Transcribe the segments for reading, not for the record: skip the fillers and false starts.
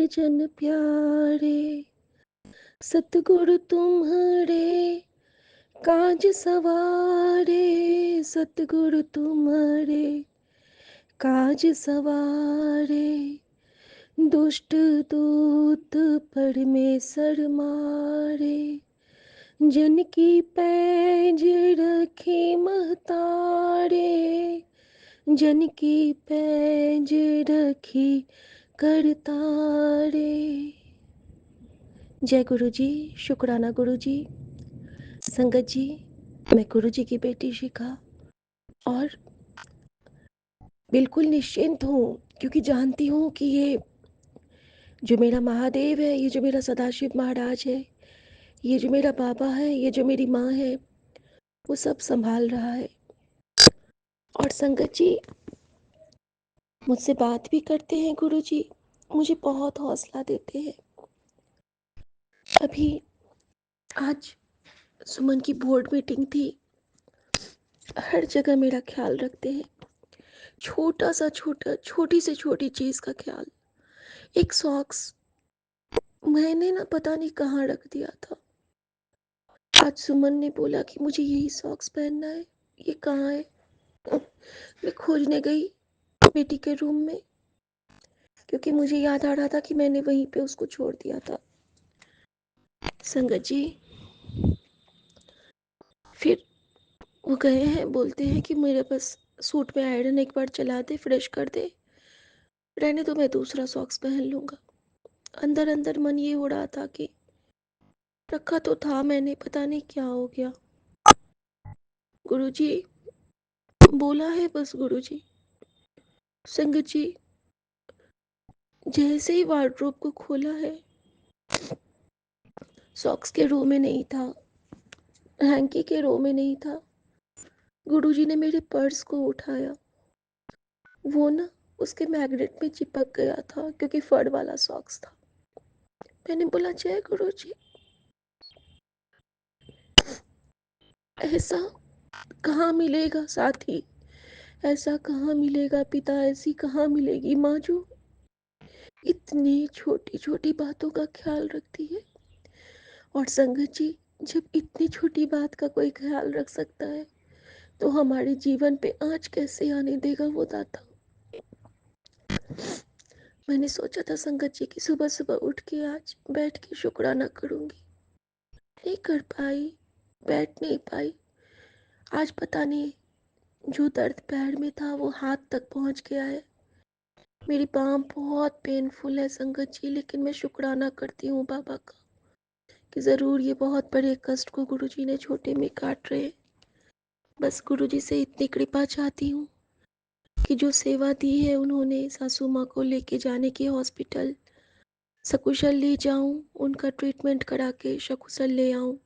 जन प्यारे, सतगुरु तुम्हारे काज सवारे, सतगुरु तुम्हारे काज सवारे। दुष्ट दूत परमेसर मारे, जन की पैज रखे महतारे, जन की पैज रखी करतारे। जय गुरु जी। शुक्राना गुरु जी। संगत जी, मैं गुरु जी की बेटी शिखा और बिल्कुल निश्चिंत हूँ, क्योंकि जानती हूँ कि ये जो मेरा महादेव है, ये जो मेरा सदाशिव महाराज है, ये जो मेरा बाबा है, ये जो मेरी माँ है, वो सब संभाल रहा है। और संगत जी मुझसे बात भी करते हैं गुरु जी, मुझे बहुत हौसला देते हैं। अभी आज सुमन की बोर्ड मीटिंग थी। हर जगह मेरा ख्याल रखते हैं, छोटा सा छोटा, छोटी से छोटी चीज़ का ख्याल। एक सॉक्स मैंने ना पता नहीं कहाँ रख दिया था। आज सुमन ने बोला कि मुझे यही सॉक्स पहनना है, ये कहाँ है। मैं खोजने गई बेटी के रूम में, क्योंकि मुझे याद आ रहा था कि मैंने वहीं पे उसको छोड़ दिया था। संगत जी फिर वो गए हैं, बोलते हैं कि मेरे बस सूट में आयरन एक बार चला दे, फ्रेश कर दे, रहने तो मैं दूसरा सॉक्स पहन लूँगा। अंदर अंदर मन ये हो रहा था कि रखा तो था मैंने, पता नहीं क्या हो गया। गुरुजी बोला है बस गुरुजी। संगत जी जैसे ही वार्डरोब को खोला है, सॉक्स के रो में नहीं था, हैंकी के रो में नहीं था। गुरुजी ने मेरे पर्स को उठाया, वो ना उसके मैग्नेट में चिपक गया था, क्योंकि फड़ वाला सॉक्स था। मैंने बोला जय गुरुजी। ऐसा कहाँ मिलेगा साथी, ऐसा कहाँ मिलेगा पिता, ऐसी कहाँ मिलेगी माँ जो इतनी छोटी छोटी बातों का ख्याल रखती है। और संगत जी जब इतनी छोटी बात का कोई ख्याल रख सकता है, तो हमारे जीवन पे आँच कैसे आने देगा वो दाता। मैंने सोचा था संगत जी की सुबह सुबह उठ के आज बैठ के शुक्राना करूंगी, नहीं कर पाई, बैठ नहीं पाई। आज पता नहीं जो दर्द पैर में था वो हाथ तक पहुंच गया है। मेरी बाँह बहुत पेनफुल है संगत जी, लेकिन मैं शुक्राना करती हूँ बाबा का कि ज़रूर ये बहुत बड़े कष्ट को गुरुजी ने छोटे में काट रहे। बस गुरुजी से इतनी कृपा चाहती हूँ कि जो सेवा दी है उन्होंने सासू माँ को लेके जाने की हॉस्पिटल, सकुशल ले जाऊँ, उनका ट्रीटमेंट करा के सकुशल ले आऊँ,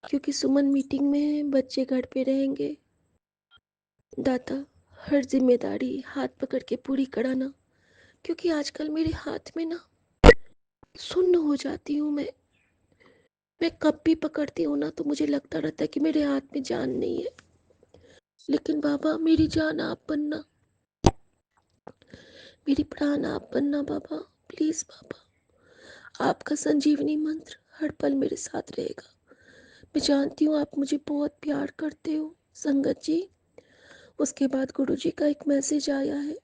क्योंकि सुमन मीटिंग में है, बच्चे घर पे रहेंगे। दाता हर जिम्मेदारी हाथ पकड़ के पूरी कराना, क्योंकि आजकल मेरे हाथ में ना सुन्न हो जाती हूँ मैं कप भी पकड़ती हूँ ना तो मुझे लगता रहता है कि मेरे हाथ में जान नहीं है। लेकिन बाबा मेरी जान आप बनना, मेरी प्राण आप बनना बाबा, प्लीज बाबा। आपका संजीवनी मंत्र हर पल मेरे साथ रहेगा। मैं जानती हूँ आप मुझे बहुत प्यार करते हो संगत जी। उसके बाद गुरुजी का एक मैसेज आया है,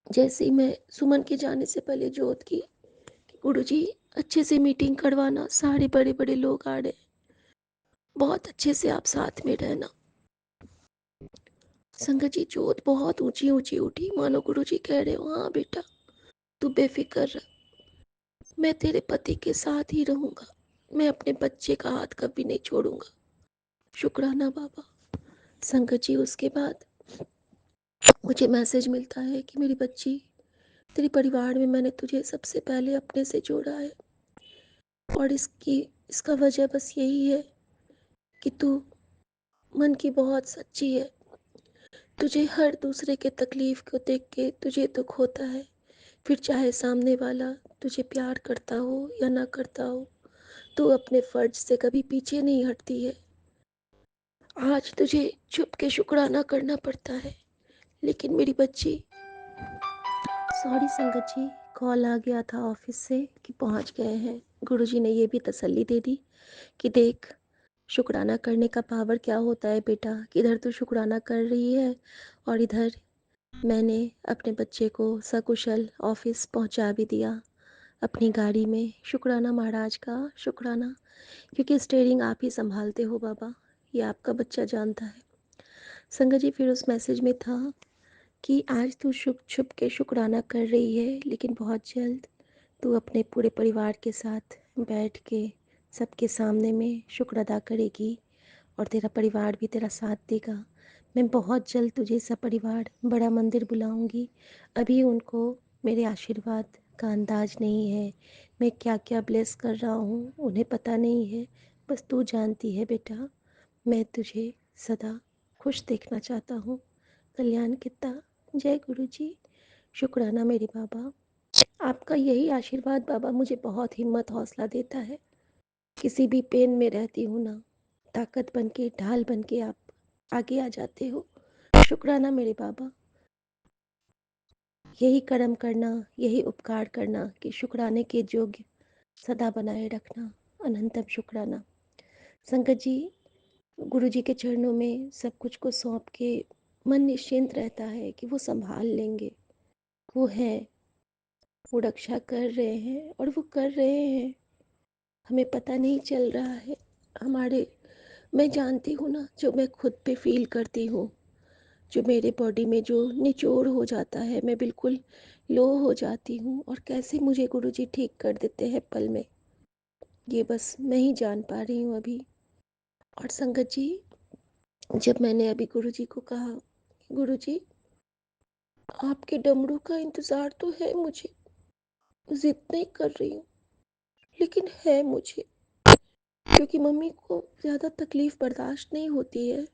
जैसे ही मैं सुमन के जाने से पहले जोत की कि गुरुजी अच्छे से मीटिंग करवाना, सारे बड़े बड़े लोग आ रहे हैं, बहुत अच्छे से आप साथ में रहना। संगत जी जोत बहुत ऊंची ऊंची उठी, मानो गुरुजी कह रहे हो हाँ बेटा तू बेफिक्र रह, मैं तेरे पति के साथ ही रहूंगा, मैं अपने बच्चे का हाथ कभी नहीं छोड़ूंगा। शुक्राना बाबा। संगत जी उसके बाद मुझे मैसेज मिलता है कि मेरी बच्ची, तेरे परिवार में मैंने तुझे सबसे पहले अपने से जोड़ा है, और इसका वजह बस यही है कि तू मन की बहुत सच्ची है। तुझे हर दूसरे के तकलीफ को देख के तुझे दुख होता है, फिर चाहे सामने वाला तुझे प्यार करता हो या ना करता हो, तू अपने फर्ज से कभी पीछे नहीं हटती है। आज तुझे छुप के शुक्राना करना पड़ता है, लेकिन मेरी बच्ची, सॉरी संगत जी, कॉल आ गया था ऑफिस से कि पहुंच गए हैं। गुरुजी ने ये भी तसल्ली दे दी कि देख, शुक्राना करने का पावर क्या होता है बेटा, कि इधर तू शुक्राना कर रही है और इधर मैंने अपने बच्चे को सकुशल ऑफिस पहुंचा भी दिया अपनी गाड़ी में। शुक्राना महाराज का, शुक्राना, क्योंकि स्टीयरिंग आप ही संभालते हो बाबा, ये आपका बच्चा जानता है। संगत जी, फिर उस मैसेज में था कि आज तू छुप छुप के शुक्राना कर रही है, लेकिन बहुत जल्द तू अपने पूरे परिवार के साथ बैठ के सबके सामने में शुक्र अदा करेगी और तेरा परिवार भी तेरा साथ देगा। मैं बहुत जल्द तुझे सब परिवार बड़ा मंदिर बुलाऊंगी। अभी उनको मेरे आशीर्वाद का अंदाज नहीं है, मैं क्या क्या ब्लेस कर रहा हूँ उन्हें पता नहीं है। बस तू जानती है बेटा, मैं तुझे सदा खुश देखना चाहता हूँ। कल्याण कितना। जय गुरु जी। शुक्राना मेरे बाबा, आपका यही आशीर्वाद बाबा मुझे बहुत हिम्मत हौसला देता है। किसी भी पेन में रहती हूँ ना, ताकत बन के, ढाल बन के आप आगे आ जाते हो। शुक्राना मेरे बाबा, यही कर्म करना, यही उपकार करना कि शुक्राने के योग्य सदा बनाए रखना। अनंतम शुक्राना। संगत जी, गुरु जी के चरणों में सब कुछ को सौंप के मन निश्चिंत रहता है कि वो संभाल लेंगे। वो हैं, वो रक्षा कर रहे हैं और वो कर रहे हैं। हमें पता नहीं चल रहा है हमारे, मैं जानती हूँ ना, जो मैं खुद पे फील करती हूँ, जो मेरे बॉडी में जो निचोड़ हो जाता है, मैं बिल्कुल लो हो जाती हूँ और कैसे मुझे गुरुजी ठीक कर देते हैं पल में, ये बस मैं ही जान पा रही हूँ अभी। और संगत जी, जब मैंने अभी गुरुजी को कहा, गुरुजी आपके डमरू का इंतज़ार तो है मुझे, जिद नहीं कर रही हूँ लेकिन है मुझे, क्योंकि मम्मी को ज़्यादा तकलीफ़ बर्दाश्त नहीं होती है।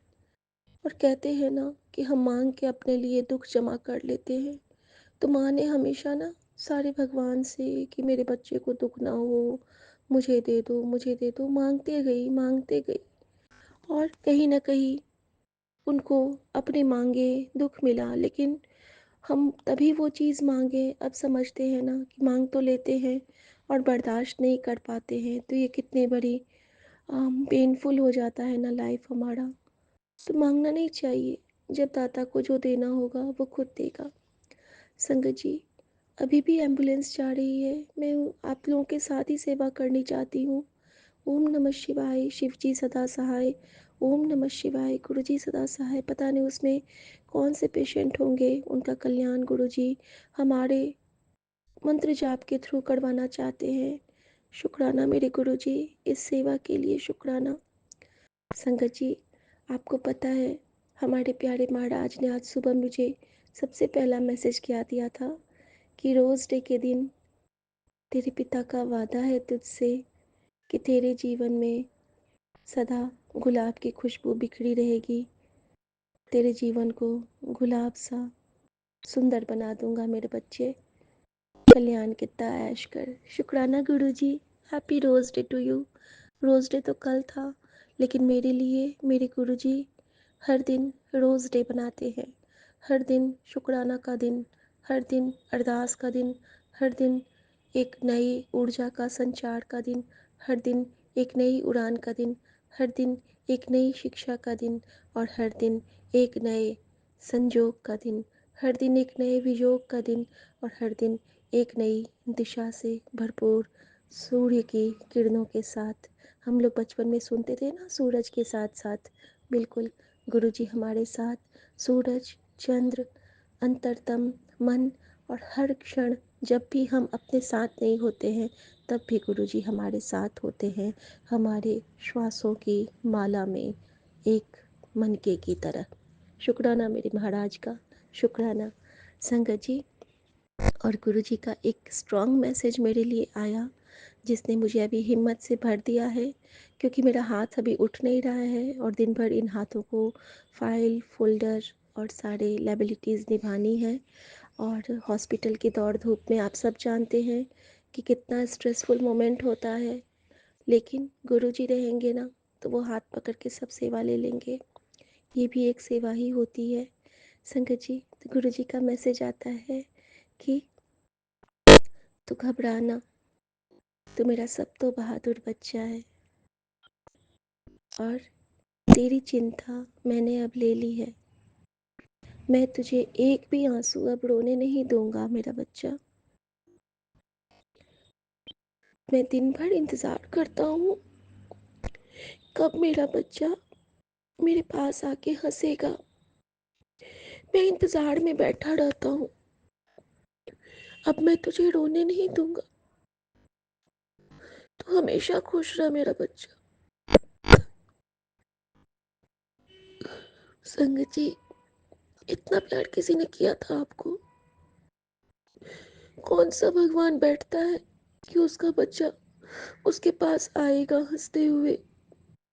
और कहते हैं ना कि हम मांग के अपने लिए दुख जमा कर लेते हैं, तो माँ ने हमेशा ना सारे भगवान से कि मेरे बच्चे को दुख ना हो, मुझे दे दो, मुझे दे दो, मांगते गई, मांगते गई। और कहीं ना कहीं उनको अपने मांगे दुख मिला, लेकिन हम तभी वो चीज़ मांगे, अब समझते हैं ना कि मांग तो लेते हैं और बर्दाश्त नहीं कर पाते हैं, तो ये कितनी बड़ी पेनफुल हो जाता है ना लाइफ हमारा। तो मांगना नहीं चाहिए, जब दाता को जो देना होगा वो खुद देगा। संगत जी, अभी भी एम्बुलेंस जा रही है, मैं आप लोगों के साथ ही सेवा करनी चाहती हूँ। ओम नमः शिवाय, शिव जी सदा सहाय। ओम नमः शिवाय, गुरु जी सदा सहाय। पता नहीं उसमें कौन से पेशेंट होंगे, उनका कल्याण गुरु जी हमारे मंत्र जाप के थ्रू करवाना चाहते हैं। शुक्राना मेरे गुरु जी, इस सेवा के लिए शुक्राना। संगत जी, आपको पता है हमारे प्यारे महाराज ने आज सुबह मुझे सबसे पहला मैसेज क्या दिया था कि रोज़ डे के दिन तेरे पिता का वादा है तुझसे कि तेरे जीवन में सदा गुलाब की खुशबू बिखरी रहेगी, तेरे जीवन को गुलाब सा सुंदर बना दूंगा मेरे बच्चे। कल्याण कितना ऐश कर। शुक्राना Guru ji, happy rose day to you. Rose day तो कल था, लेकिन मेरे लिए मेरे गुरु जी हर दिन रोज़ डे बनाते हैं। हर दिन शुक्राना का दिन, हर दिन अरदास का दिन, हर दिन एक नई ऊर्जा का संचार का दिन, हर दिन एक नई उड़ान का दिन, हर दिन एक नई शिक्षा का दिन और हर दिन एक नए संयोग का दिन, हर दिन एक नए वियोग का दिन और हर दिन एक नई दिशा से भरपूर सूर्य की किरणों के साथ। हम लोग बचपन में सुनते थे ना, सूरज के साथ साथ, बिल्कुल गुरुजी हमारे साथ सूरज, चंद्र, अंतरतम, मन और हर क्षण जब भी हम अपने साथ नहीं होते हैं तब भी गुरुजी हमारे साथ होते हैं, हमारे श्वासों की माला में एक मनके की तरह। शुक्राना मेरे महाराज का, शुक्राना। संगत जी, और गुरुजी का एक स्ट्रॉन्ग मैसेज मेरे लिए आया जिसने मुझे अभी हिम्मत से भर दिया है, क्योंकि मेरा हाथ अभी उठ नहीं रहा है और दिन भर इन हाथों को फाइल, फोल्डर और सारे लाइबिलिटीज़ निभानी है। और हॉस्पिटल की दौड़ धूप में आप सब जानते हैं कि कितना स्ट्रेसफुल मोमेंट होता है, लेकिन गुरुजी रहेंगे ना तो वो हाथ पकड़ के सब सेवा ले लेंगे। ये भी एक सेवा ही होती है। संगत जी, तो गुरुजी का मैसेज आता है कि तो घबराना, तू मेरा सब तो बहादुर बच्चा है और तेरी चिंता मैंने अब ले ली है। मैं तुझे एक भी आंसू अब रोने नहीं दूंगा मेरा बच्चा। मैं दिन भर इंतज़ार करता हूँ कब मेरा बच्चा मेरे पास आके हंसेगा। मैं इंतज़ार में बैठा रहता हूँ। अब मैं तुझे रोने नहीं दूंगा। तू हमेशा खुश रह मेरा बच्चा। संगत जी, इतना प्यार किसी ने किया था आपको? कौन सा भगवान बैठता है कि उसका बच्चा उसके पास आएगा हंसते हुए,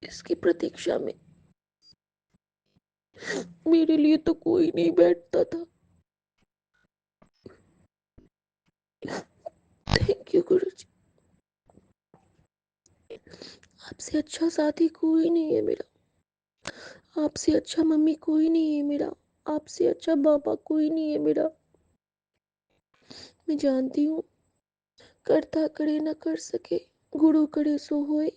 इसकी प्रतीक्षा में? मेरे लिए तो कोई नहीं बैठता था। थैंक यू गुरुजी। आपसे अच्छा साथी कोई नहीं है मेरा। आपसे अच्छा मम्मी कोई नहीं है मेरा। आपसे अच्छा पापा कोई नहीं है मेरा। मैं जानती हूँ, करता करे न कर सके, गुरु करे सो होए।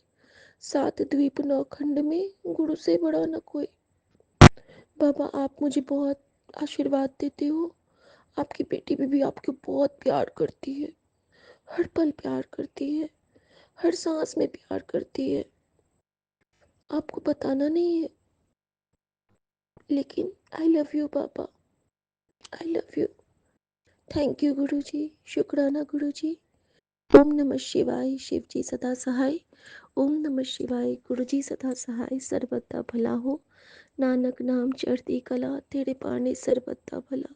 सात द्वीप नौ खंड में गुरु से बड़ा न कोई। बाबा, आप मुझे बहुत आशीर्वाद देते हो। आपकी बेटी भी आपको बहुत प्यार करती है। हर पल प्यार करती है। हर सांस में प्यार करती है। आपको बताना नहीं है, लेकिन आई love you papa. I love you. Thank you Guruji. शुक्राना गुरुजी। ओम नमः शिवाय। शिव जी सदा सहाय। ओम नमः शिवाय। गुरुजी सदा सहाय। सर्वदा भला हो, नानक नाम चढ़ती कला, तेरे पाने सर्वदा भला।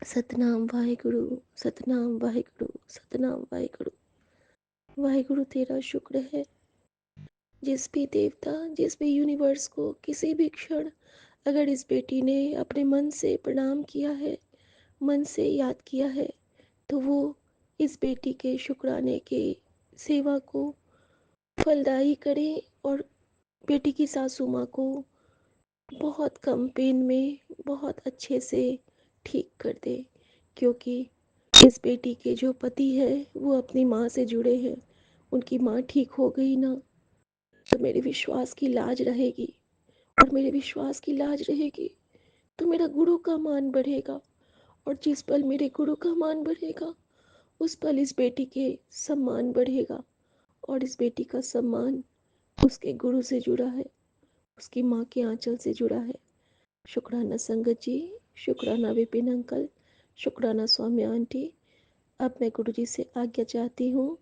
सतनाम वाहेगुरु। सतनाम वाहेगुरु। सतनाम वाहेगुरु। वाहेगुरु तेरा शुक्र है, जिस भी देवता, जिस भी यूनिवर्स को किसी भी क्षण अगर इस बेटी ने अपने मन से प्रणाम किया है, मन से याद किया है, तो वो इस बेटी के शुक्राने के सेवा को फलदायी करें और बेटी की सासू माँ को बहुत कम पेन में बहुत अच्छे से ठीक कर दे। क्योंकि इस बेटी के जो पति है वो अपनी माँ से जुड़े हैं। उनकी माँ ठीक हो गई ना, तो मेरे विश्वास की लाज रहेगी, और मेरे विश्वास की लाज रहेगी तो मेरा गुरु का मान बढ़ेगा। और जिस पल मेरे गुरु का मान बढ़ेगा, उस पल इस बेटी के सम्मान बढ़ेगा। और इस बेटी का सम्मान उसके गुरु से जुड़ा है, उसकी माँ के आंचल से जुड़ा है। शुक्राना संगत जी। शुक्राना विपिन अंकल। शुक्राना स्वामी आंटी। अब मैं गुरु जी से आज्ञा चाहती हूँ।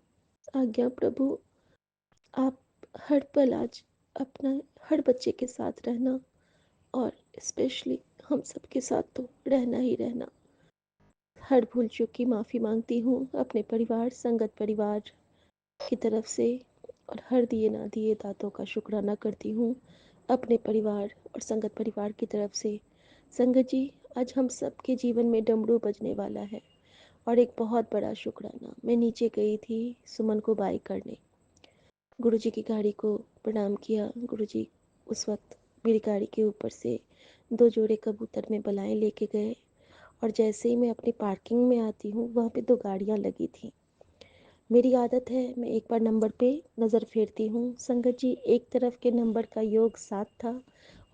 आज्ञा प्रभु। आप हर पल आज अपना हर बच्चे के साथ रहना, और स्पेशली हम सबके साथ तो रहना ही रहना। हर भूल चूक की माफ़ी मांगती हूँ अपने परिवार, संगत परिवार की तरफ से, और हर दिए ना दिए दातों का शुक्राना करती हूँ अपने परिवार और संगत परिवार की तरफ से। संगत जी, आज हम सबके जीवन में डमरू बजने वाला है, और एक बहुत बड़ा शुक्राना। मैं नीचे गई थी सुमन को बाय करने, गुरुजी की गाड़ी को प्रणाम किया। गुरुजी उस वक्त मेरी गाड़ी के ऊपर से 2 जोड़े कबूतर में बलाएं लेके गए, और जैसे ही मैं अपनी पार्किंग में आती हूँ, वहाँ पे 2 गाड़ियाँ लगी थी। मेरी आदत है, मैं एक बार नंबर पे नज़र फेरती हूँ। संगत जी, एक तरफ के नंबर का योग 7 था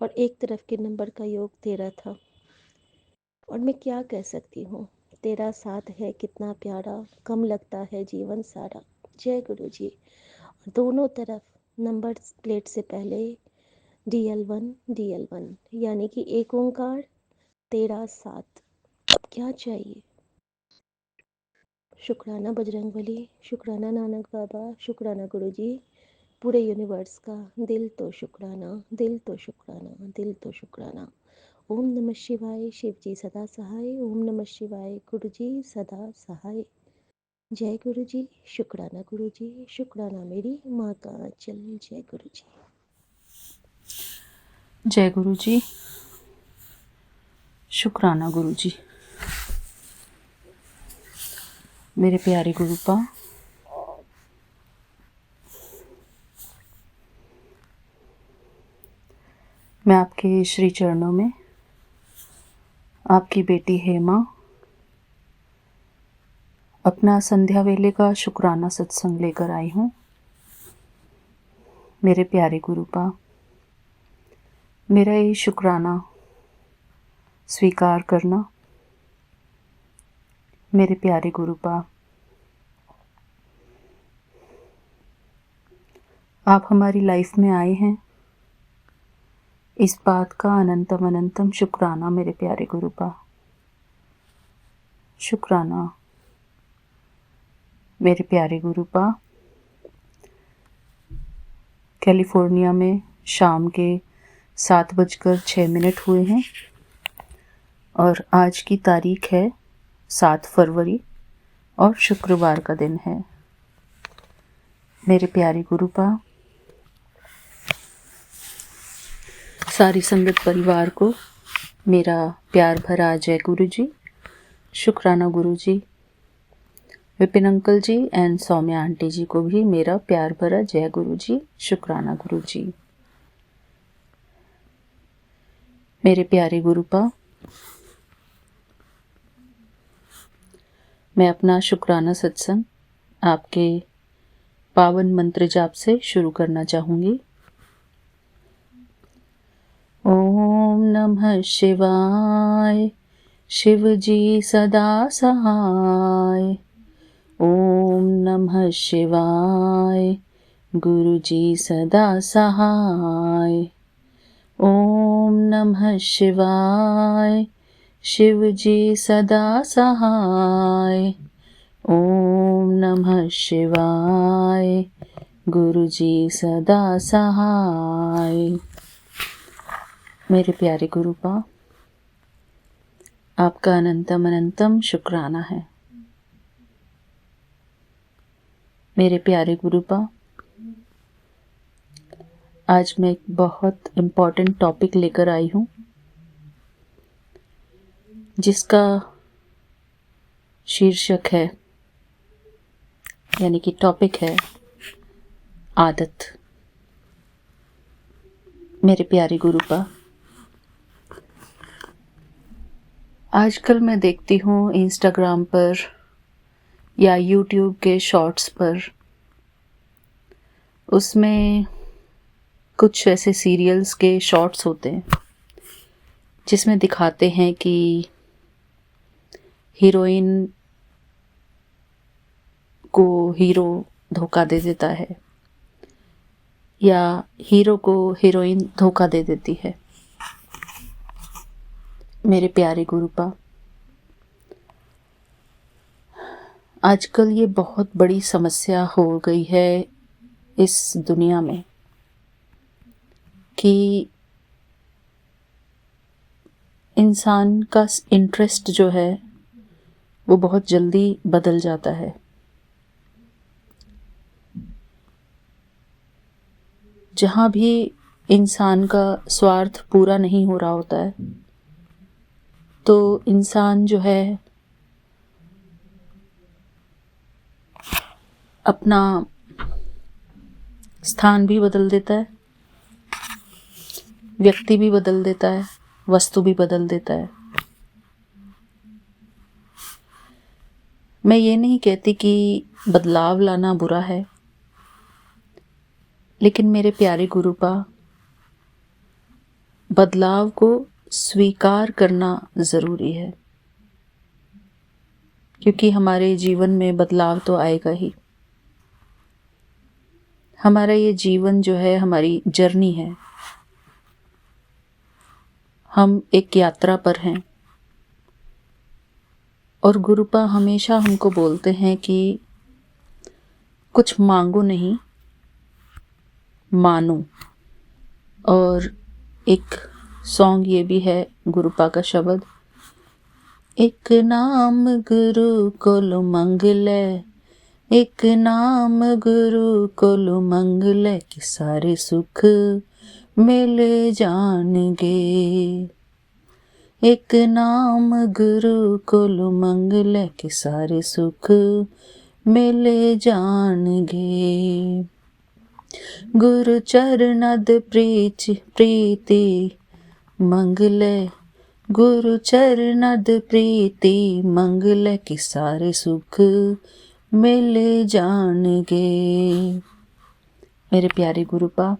और एक तरफ के नंबर का योग 13 था। और मैं क्या कह सकती हूँ, तेरा साथ है कितना प्यारा, कम लगता है जीवन सारा। जय गुरु जी। दोनों तरफ नंबर प्लेट से पहले DL1 DL1, यानी कि एक ओंकार, तेरा साथ। अब क्या चाहिए? शुक्राना बजरंगबली, शुक्राना नानक बाबा, शुक्राना गुरुजी, पूरे यूनिवर्स का दिल तो शुक्राना, दिल तो शुक्राना, दिल तो शुक्राना। ओम नमः शिवाय। शिव जी सदा सहाय। ओम नमः शिवाय। गुरुजी सदा सहाय। जय गुरुजी। शुक्राना गुरुजी। शुक्राना मेरी माँ का आंचल। जय गुरुजी। जय गुरु जी। शुक्राना गुरु जी। मेरे प्यारे गुरुपा, मैं आपके श्री चरणों में आपकी बेटी हेमा अपना संध्या वेले का शुक्राना सत्संग लेकर आई हूँ। मेरे प्यारे गुरुपा, मेरा ये शुक्राना स्वीकार करना। मेरे प्यारे गुरुपा, आप हमारी लाइफ में आए हैं, इस बात का अनंतम अनंतम शुक्राना। मेरे प्यारे गुरुपा, शुक्राना। मेरे प्यारे गुरुपा, कैलिफोर्निया में शाम के 7:06 हुए हैं और आज की तारीख है 7 फरवरी और शुक्रवार का दिन है। मेरे प्यारे गुरुपा, सारी संगत परिवार को मेरा प्यार भरा जय गुरु जी, शुक्राना Guru ji, Vipin uncle ji and Saumya aunty ji को भी मेरा प्यार भरा जय गुरु जी, शुक्राना गुरु जी। मेरे प्यारे गुरुपा, मैं अपना शुक्राना सत्संग आपके पावन मंत्र जाप से शुरू करना चाहूँगी। ओम नमः शिवाय, शिव जी सदा सहाय। ओम नमः शिवाय, गुरु जी सदा सहाय। ओम नमः शिवाय, शिव जी सदा सहाय। ओम नमः शिवाय, गुरु जी सदा सहाय। मेरे प्यारे गुरुपा, आपका अनंतम अनंतम शुक्राना है। मेरे प्यारे गुरुपा, आज मैं एक बहुत इम्पॉर्टेंट टॉपिक लेकर आई हूँ, जिसका शीर्षक है, यानी कि टॉपिक है आदत। मेरे प्यारे गुरुपा, आजकल मैं देखती हूँ इंस्टाग्राम पर या यूट्यूब के शॉर्ट्स पर, उसमें कुछ ऐसे सीरियल्स के शॉर्ट्स होते हैं जिसमें दिखाते हैं कि हीरोइन को हीरो धोखा दे देता है या हीरो को हीरोइन धोखा दे देती है। मेरे प्यारे गुरुपा, आजकल ये बहुत बड़ी समस्या हो गई है इस दुनिया में कि इंसान का इंटरेस्ट जो है वो बहुत जल्दी बदल जाता है। जहाँ भी इंसान का स्वार्थ पूरा नहीं हो रहा होता है, तो इंसान जो है अपना स्थान भी बदल देता है, व्यक्ति भी बदल देता है, वस्तु भी बदल देता है। मैं ये नहीं कहती कि बदलाव लाना बुरा है, लेकिन मेरे प्यारे गुरुपा, बदलाव को स्वीकार करना ज़रूरी है, क्योंकि हमारे जीवन में बदलाव तो आएगा ही। हमारा ये जीवन जो है हमारी जर्नी है, हम एक यात्रा पर हैं और गुरुपा हमेशा हमको बोलते हैं कि कुछ मांगो नहीं, मानो। और एक सॉन्ग ये भी है गुरुपा का शब्द, एक नाम गुरु कोलो मंग ले, एक नाम गुरु कोलो मंग ले कि सारे सुख मिल जाएंगे। एक नाम गुरु कोलो मंग ले कि सारे सुख मिल जाएंगे। गुरु चरणद प्रीति मंग ले, गुरु चरणद प्रीति मंगल के सारे सुख मिल जाणगे। मेरे प्यारे गुरुपा,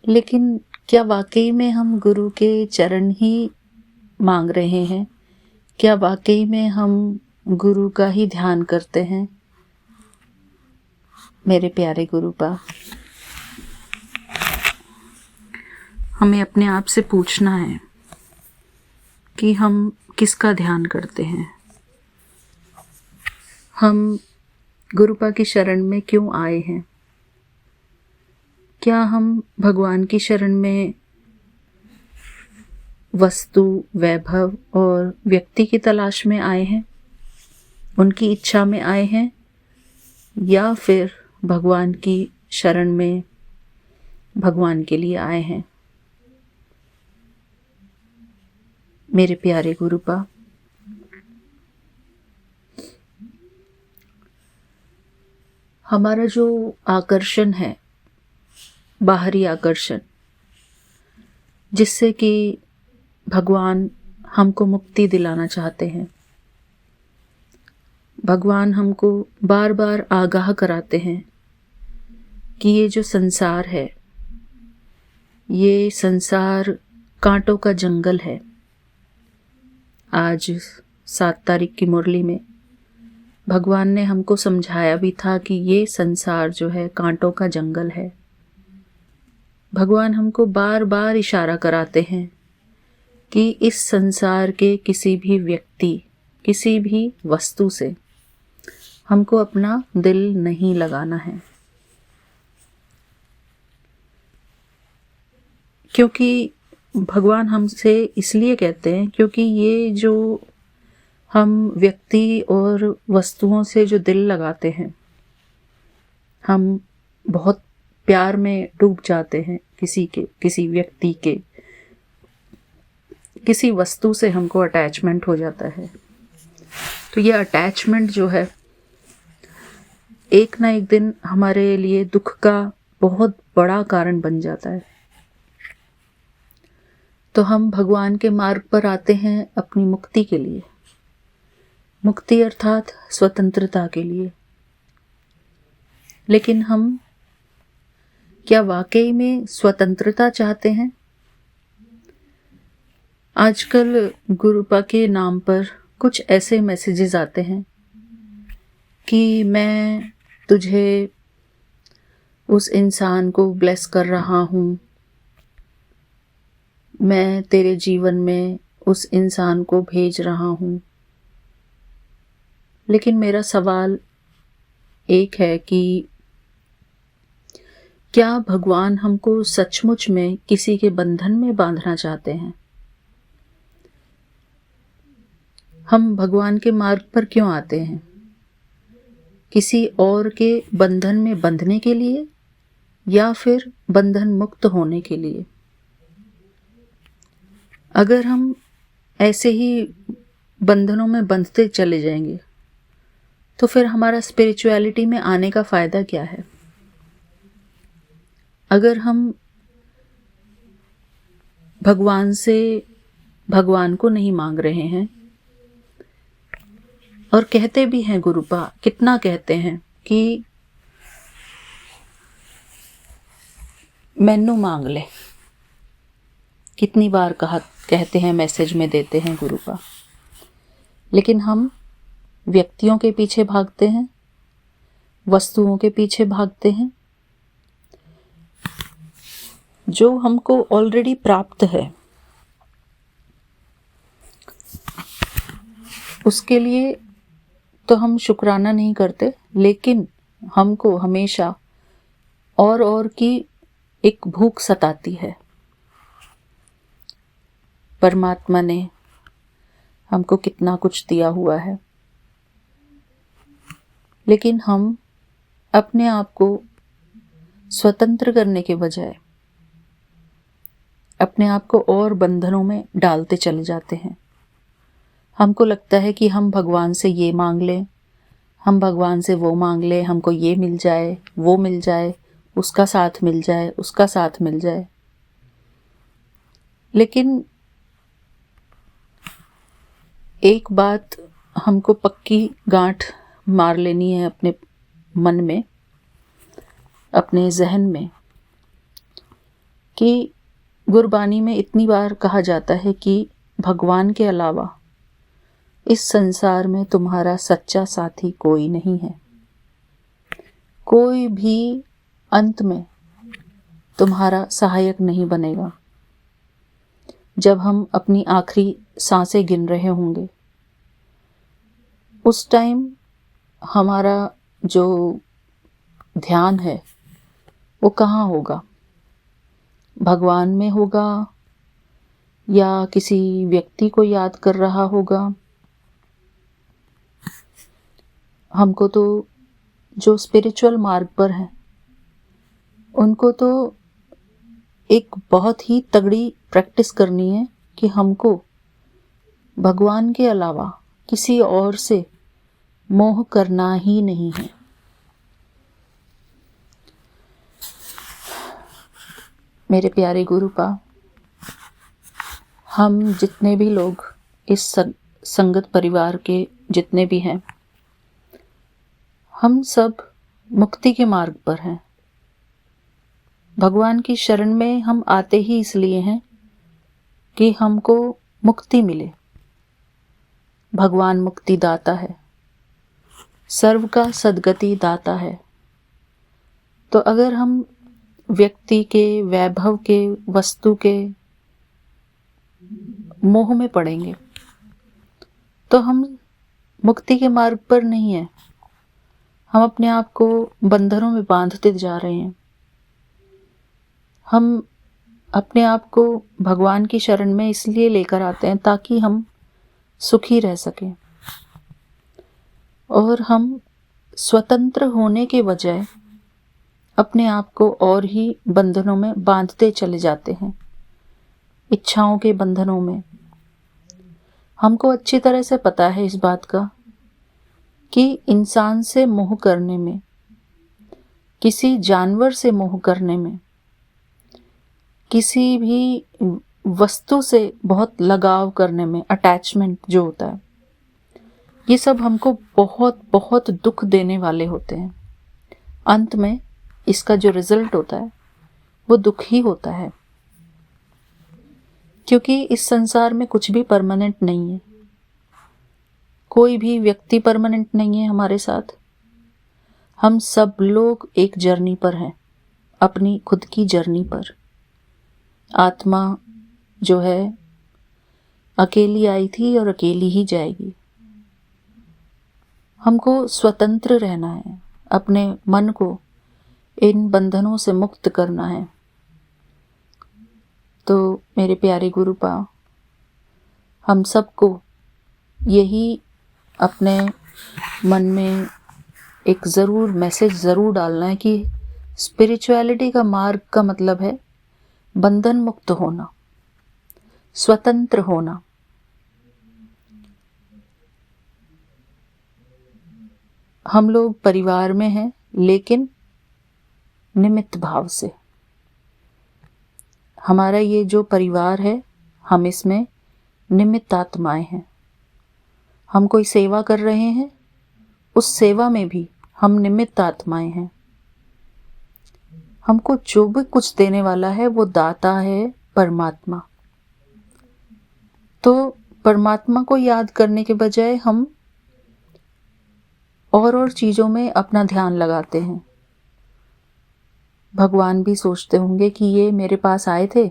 लेकिन क्या वाकई में हम गुरु के चरण ही मांग रहे हैं? क्या वाकई में हम गुरु का ही ध्यान करते हैं? मेरे प्यारे गुरुपा, हमें अपने आप से पूछना है कि हम किसका ध्यान करते हैं। हम गुरुपा की शरण में क्यों आए हैं? क्या हम भगवान की शरण में वस्तु, वैभव और व्यक्ति की तलाश में आए हैं, उनकी इच्छा में आए हैं, या फिर भगवान की शरण में भगवान के लिए आए हैं? मेरे प्यारे गुरुपा, हमारा जो आकर्षण है, बाहरी आकर्षण, जिससे कि भगवान हमको मुक्ति दिलाना चाहते हैं, भगवान हमको बार बार आगाह कराते हैं कि ये जो संसार है, ये संसार कांटों का जंगल है। आज 7 तारीख की मुरली में भगवान ने हमको समझाया भी था कि ये संसार जो है कांटों का जंगल है। भगवान हमको बार बार इशारा कराते हैं कि इस संसार के किसी भी व्यक्ति, किसी भी वस्तु से हमको अपना दिल नहीं लगाना है, क्योंकि भगवान हमसे इसलिए कहते हैं क्योंकि ये जो हम व्यक्ति और वस्तुओं से जो दिल लगाते हैं, हम बहुत प्यार में डूब जाते हैं। किसी व्यक्ति के, किसी वस्तु से हमको अटैचमेंट हो जाता है। तो ये अटैचमेंट जो है एक ना एक दिन हमारे लिए दुख का बहुत बड़ा कारण बन जाता है। तो हम भगवान के मार्ग पर आते हैं अपनी मुक्ति के लिए, मुक्ति अर्थात स्वतंत्रता के लिए। लेकिन हम क्या वाकई में स्वतंत्रता चाहते हैं? आजकल गुरुपा के नाम पर कुछ ऐसे मैसेजेस आते हैं कि मैं तुझे, उस इंसान को ब्लेस कर रहा हूँ, मैं तेरे जीवन में उस इंसान को भेज रहा हूँ। लेकिन मेरा सवाल एक है कि क्या भगवान हमको सचमुच में किसी के बंधन में बांधना चाहते हैं? हम भगवान के मार्ग पर क्यों आते हैं? किसी और के बंधन में बंधने के लिए या फिर बंधन मुक्त होने के लिए? अगर हम ऐसे ही बंधनों में बंधते चले जाएंगे तो फिर हमारा स्पिरिचुअलिटी में आने का फ़ायदा क्या है? अगर हम भगवान से भगवान को नहीं मांग रहे हैं और कहते भी हैं, गुरुपा कितना कहते हैं कि मैनू मांग ले, कितनी बार कहते हैं, मैसेज में देते हैं गुरुपा। लेकिन हम व्यक्तियों के पीछे भागते हैं, वस्तुओं के पीछे भागते हैं जो हमको ऑलरेडी प्राप्त है। उसके लिए तो हम शुक्राना नहीं करते, लेकिन हमको हमेशा और की एक भूख सताती है। परमात्मा ने हमको कितना कुछ दिया हुआ है, लेकिन हम अपने आप को स्वतंत्र करने के बजाय अपने आप को और बंधनों में डालते चले जाते हैं। हमको लगता है कि हम भगवान से ये मांग लें, हम भगवान से वो मांग लें, हमको ये मिल जाए, वो मिल जाए, उसका साथ मिल जाए, उसका साथ मिल जाए। लेकिन एक बात हमको पक्की गांठ मार लेनी है अपने मन में, अपने जहन में, कि गुरबानी में इतनी बार कहा जाता है कि भगवान के अलावा इस संसार में तुम्हारा सच्चा साथी कोई नहीं है। कोई भी अंत में तुम्हारा सहायक नहीं बनेगा। जब हम अपनी आखिरी सांसें गिन रहे होंगे, उस टाइम हमारा जो ध्यान है वो कहाँ होगा? भगवान में होगा या किसी व्यक्ति को याद कर रहा होगा? हमको तो जो स्पिरिचुअल मार्ग पर हैं उनको तो एक बहुत ही तगड़ी प्रैक्टिस करनी है कि हमको भगवान के अलावा किसी और से मोह करना ही नहीं है। मेरे प्यारे गुरुपा, हम जितने भी लोग इस संगत परिवार के जितने भी हैं, हम सब मुक्ति के मार्ग पर हैं। भगवान की शरण में हम आते ही इसलिए हैं कि हमको मुक्ति मिले। भगवान मुक्ति दाता है, सर्व का सद्गति दाता है। तो अगर हम व्यक्ति के, वैभव के, वस्तु के मोह में पड़ेंगे तो हम मुक्ति के मार्ग पर नहीं है। हम अपने आप को बंधनों में बांधते जा रहे हैं। हम अपने आप को भगवान की शरण में इसलिए लेकर आते हैं ताकि हम सुखी रह सकें, और हम स्वतंत्र होने के बजाय अपने आप को और ही बंधनों में बांधते चले जाते हैं, इच्छाओं के बंधनों में। हमको अच्छी तरह से पता है इस बात का कि इंसान से मोह करने में, किसी जानवर से मोह करने में, किसी भी वस्तु से बहुत लगाव करने में, अटैचमेंट जो होता है, ये सब हमको बहुत बहुत दुख देने वाले होते हैं। अंत में इसका जो रिजल्ट होता है वो दुख ही होता है, क्योंकि इस संसार में कुछ भी परमानेंट नहीं है। कोई भी व्यक्ति परमानेंट नहीं है हमारे साथ। हम सब लोग एक जर्नी पर हैं, अपनी खुद की जर्नी पर। आत्मा जो है अकेली आई थी और अकेली ही जाएगी। हमको स्वतंत्र रहना है, अपने मन को इन बंधनों से मुक्त करना है। तो मेरे प्यारे गुरुपा, हम सबको यही अपने मन में एक ज़रूर मैसेज ज़रूर डालना है कि स्पिरिचुअलिटी का मार्ग का मतलब है बंधन मुक्त होना, स्वतंत्र होना। हम लोग परिवार में हैं, लेकिन निमित्त भाव से। हमारा ये जो परिवार है, हम इसमें निमित्त आत्माएं हैं। हम कोई सेवा कर रहे हैं, उस सेवा में भी हम निमित्त आत्माएं हैं। हमको जो भी कुछ देने वाला है वो दाता है परमात्मा। तो परमात्मा को याद करने के बजाय हम और चीज़ों में अपना ध्यान लगाते हैं। भगवान भी सोचते होंगे कि ये मेरे पास आए थे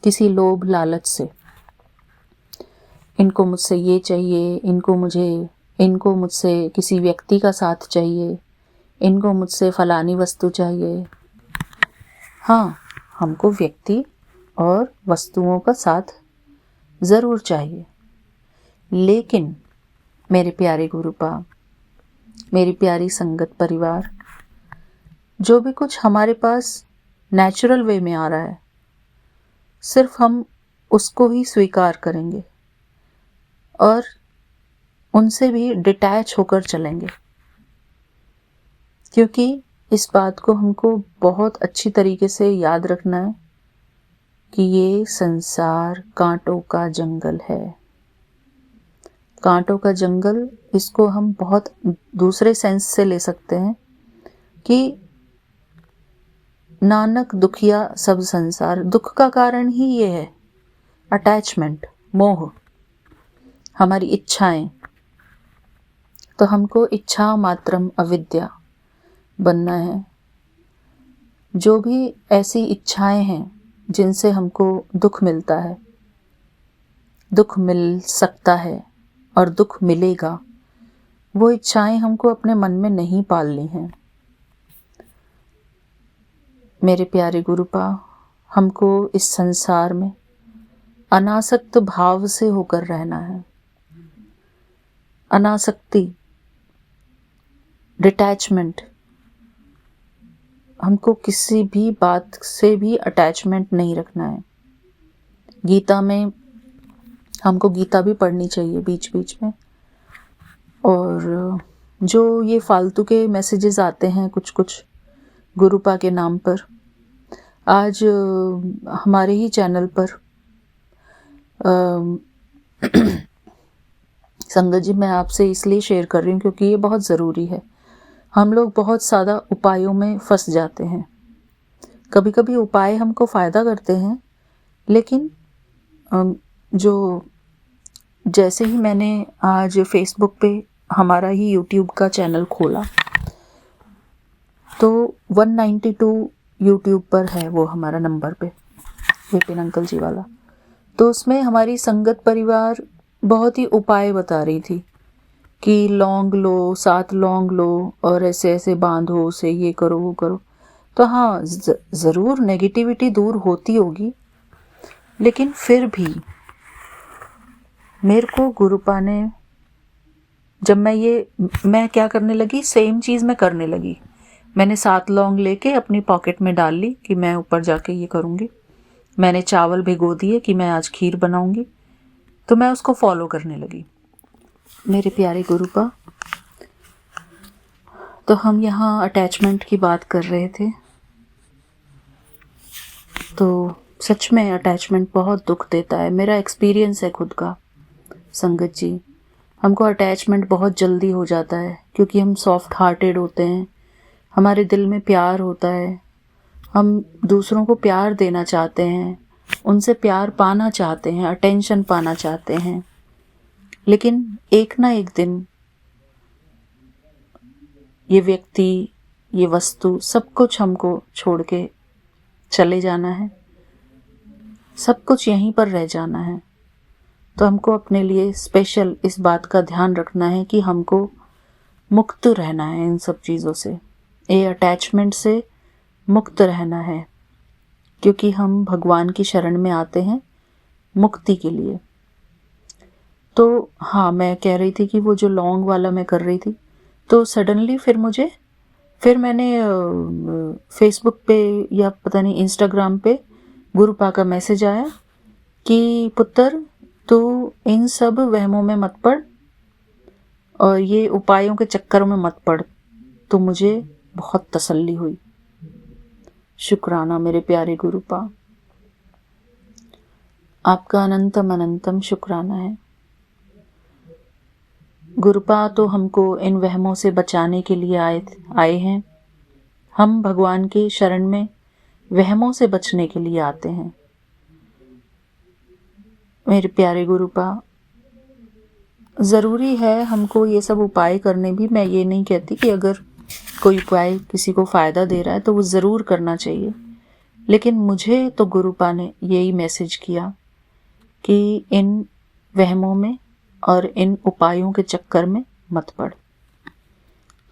किसी लोभ लालच से, इनको मुझसे ये चाहिए, इनको मुझसे किसी व्यक्ति का साथ चाहिए, इनको मुझसे फलानी वस्तु चाहिए। हाँ, हमको व्यक्ति और वस्तुओं का साथ ज़रूर चाहिए, लेकिन मेरे प्यारे गुरुपा, मेरी प्यारी संगत परिवार, जो भी कुछ हमारे पास नेचुरल वे में आ रहा है, सिर्फ हम उसको ही स्वीकार करेंगे और उनसे भी डिटैच होकर चलेंगे। क्योंकि इस बात को हमको बहुत अच्छी तरीके से याद रखना है कि ये संसार कांटों का जंगल है। कांटों का जंगल, इसको हम बहुत दूसरे सेंस से ले सकते हैं कि नानक दुखिया सब संसार। दुख का कारण ही ये है अटैचमेंट, मोह, हमारी इच्छाएं। तो हमको इच्छा मात्रम अविद्या बनना है। जो भी ऐसी इच्छाएं हैं जिनसे हमको दुख मिलता है, दुख मिल सकता है और दुख मिलेगा, वो इच्छाएं हमको अपने मन में नहीं पालनी हैं। मेरे प्यारे गुरुपा, हमको इस संसार में अनासक्त भाव से होकर रहना है। अनासक्ति, डिटैचमेंट, हमको किसी भी बात से भी अटैचमेंट नहीं रखना है। गीता में हमको गीता भी पढ़नी चाहिए बीच बीच में। और जो ये फालतू के मैसेजेस आते हैं कुछ कुछ गुरुपा के नाम पर, आज हमारे ही चैनल पर संगत जी, मैं आपसे इसलिए शेयर कर रही हूँ क्योंकि ये बहुत ज़रूरी है। हम लोग बहुत ज़्यादा उपायों में फंस जाते हैं। कभी कभी उपाय हमको फ़ायदा करते हैं, लेकिन जो जैसे ही मैंने आज फेसबुक पे हमारा ही यूट्यूब का चैनल खोला तो 192 यूट्यूब पर है वो हमारा नंबर पे, विपिन अंकल जी वाला। तो उसमें हमारी संगत परिवार बहुत ही उपाय बता रही थी कि लौंग लो, 7 लौंग लो और ऐसे ऐसे बांधो उसे, ये करो वो करो। तो हाँ, ज़रूर नेगेटिविटी दूर होती होगी, लेकिन फिर भी मेरे को गुरुपा ने, जब मैं क्या करने लगी, सेम चीज़ मैं करने लगी। मैंने 7 लौंग लेके अपनी पॉकेट में डाल ली कि मैं ऊपर जाके ये करूँगी। मैंने चावल भिगो दिए कि मैं आज खीर बनाऊँगी। तो मैं उसको फॉलो करने लगी। मेरे प्यारे गुरुपा, तो हम यहाँ अटैचमेंट की बात कर रहे थे। तो सच में अटैचमेंट बहुत दुख देता है। मेरा एक्सपीरियंस है खुद का संगत जी। हमको अटैचमेंट बहुत जल्दी हो जाता है क्योंकि हम सॉफ्ट हार्टेड होते हैं, हमारे दिल में प्यार होता है, हम दूसरों को प्यार देना चाहते हैं, उनसे प्यार पाना चाहते हैं, अटेंशन पाना चाहते हैं। लेकिन एक ना एक दिन ये व्यक्ति, ये वस्तु, सब कुछ हमको छोड़ के चले जाना है, सब कुछ यहीं पर रह जाना है। तो हमको अपने लिए स्पेशल इस बात का ध्यान रखना है कि हमको मुक्त रहना है इन सब चीज़ों से, ये अटैचमेंट से मुक्त रहना है, क्योंकि हम भगवान की शरण में आते हैं मुक्ति के लिए। तो हाँ, मैं कह रही थी कि वो जो लौंग वाला मैं कर रही थी, तो सडनली फिर मैंने फेसबुक पे या पता नहीं इंस्टाग्राम पे गुरुपा का मैसेज आया कि पुत्र, तू इन सब वहमों में मत पड़ और ये उपायों के चक्कर में मत पड़। तो मुझे बहुत तसल्ली हुई। शुक्राना मेरे प्यारे गुरुपा, आपका अनंतम अनंतम शुक्राना है। गुरुपा तो हमको इन वहमों से बचाने के लिए आए हैं। हम भगवान की शरण में वहमों से बचने के लिए आते हैं। मेरे प्यारे गुरुपा, ज़रूरी है हमको ये सब उपाय करने भी। मैं ये नहीं कहती कि अगर कोई उपाय किसी को फ़ायदा दे रहा है तो वो ज़रूर करना चाहिए, लेकिन मुझे तो गुरुपा ने यही मैसेज किया कि इन वहमों में और इन उपायों के चक्कर में मत पड़।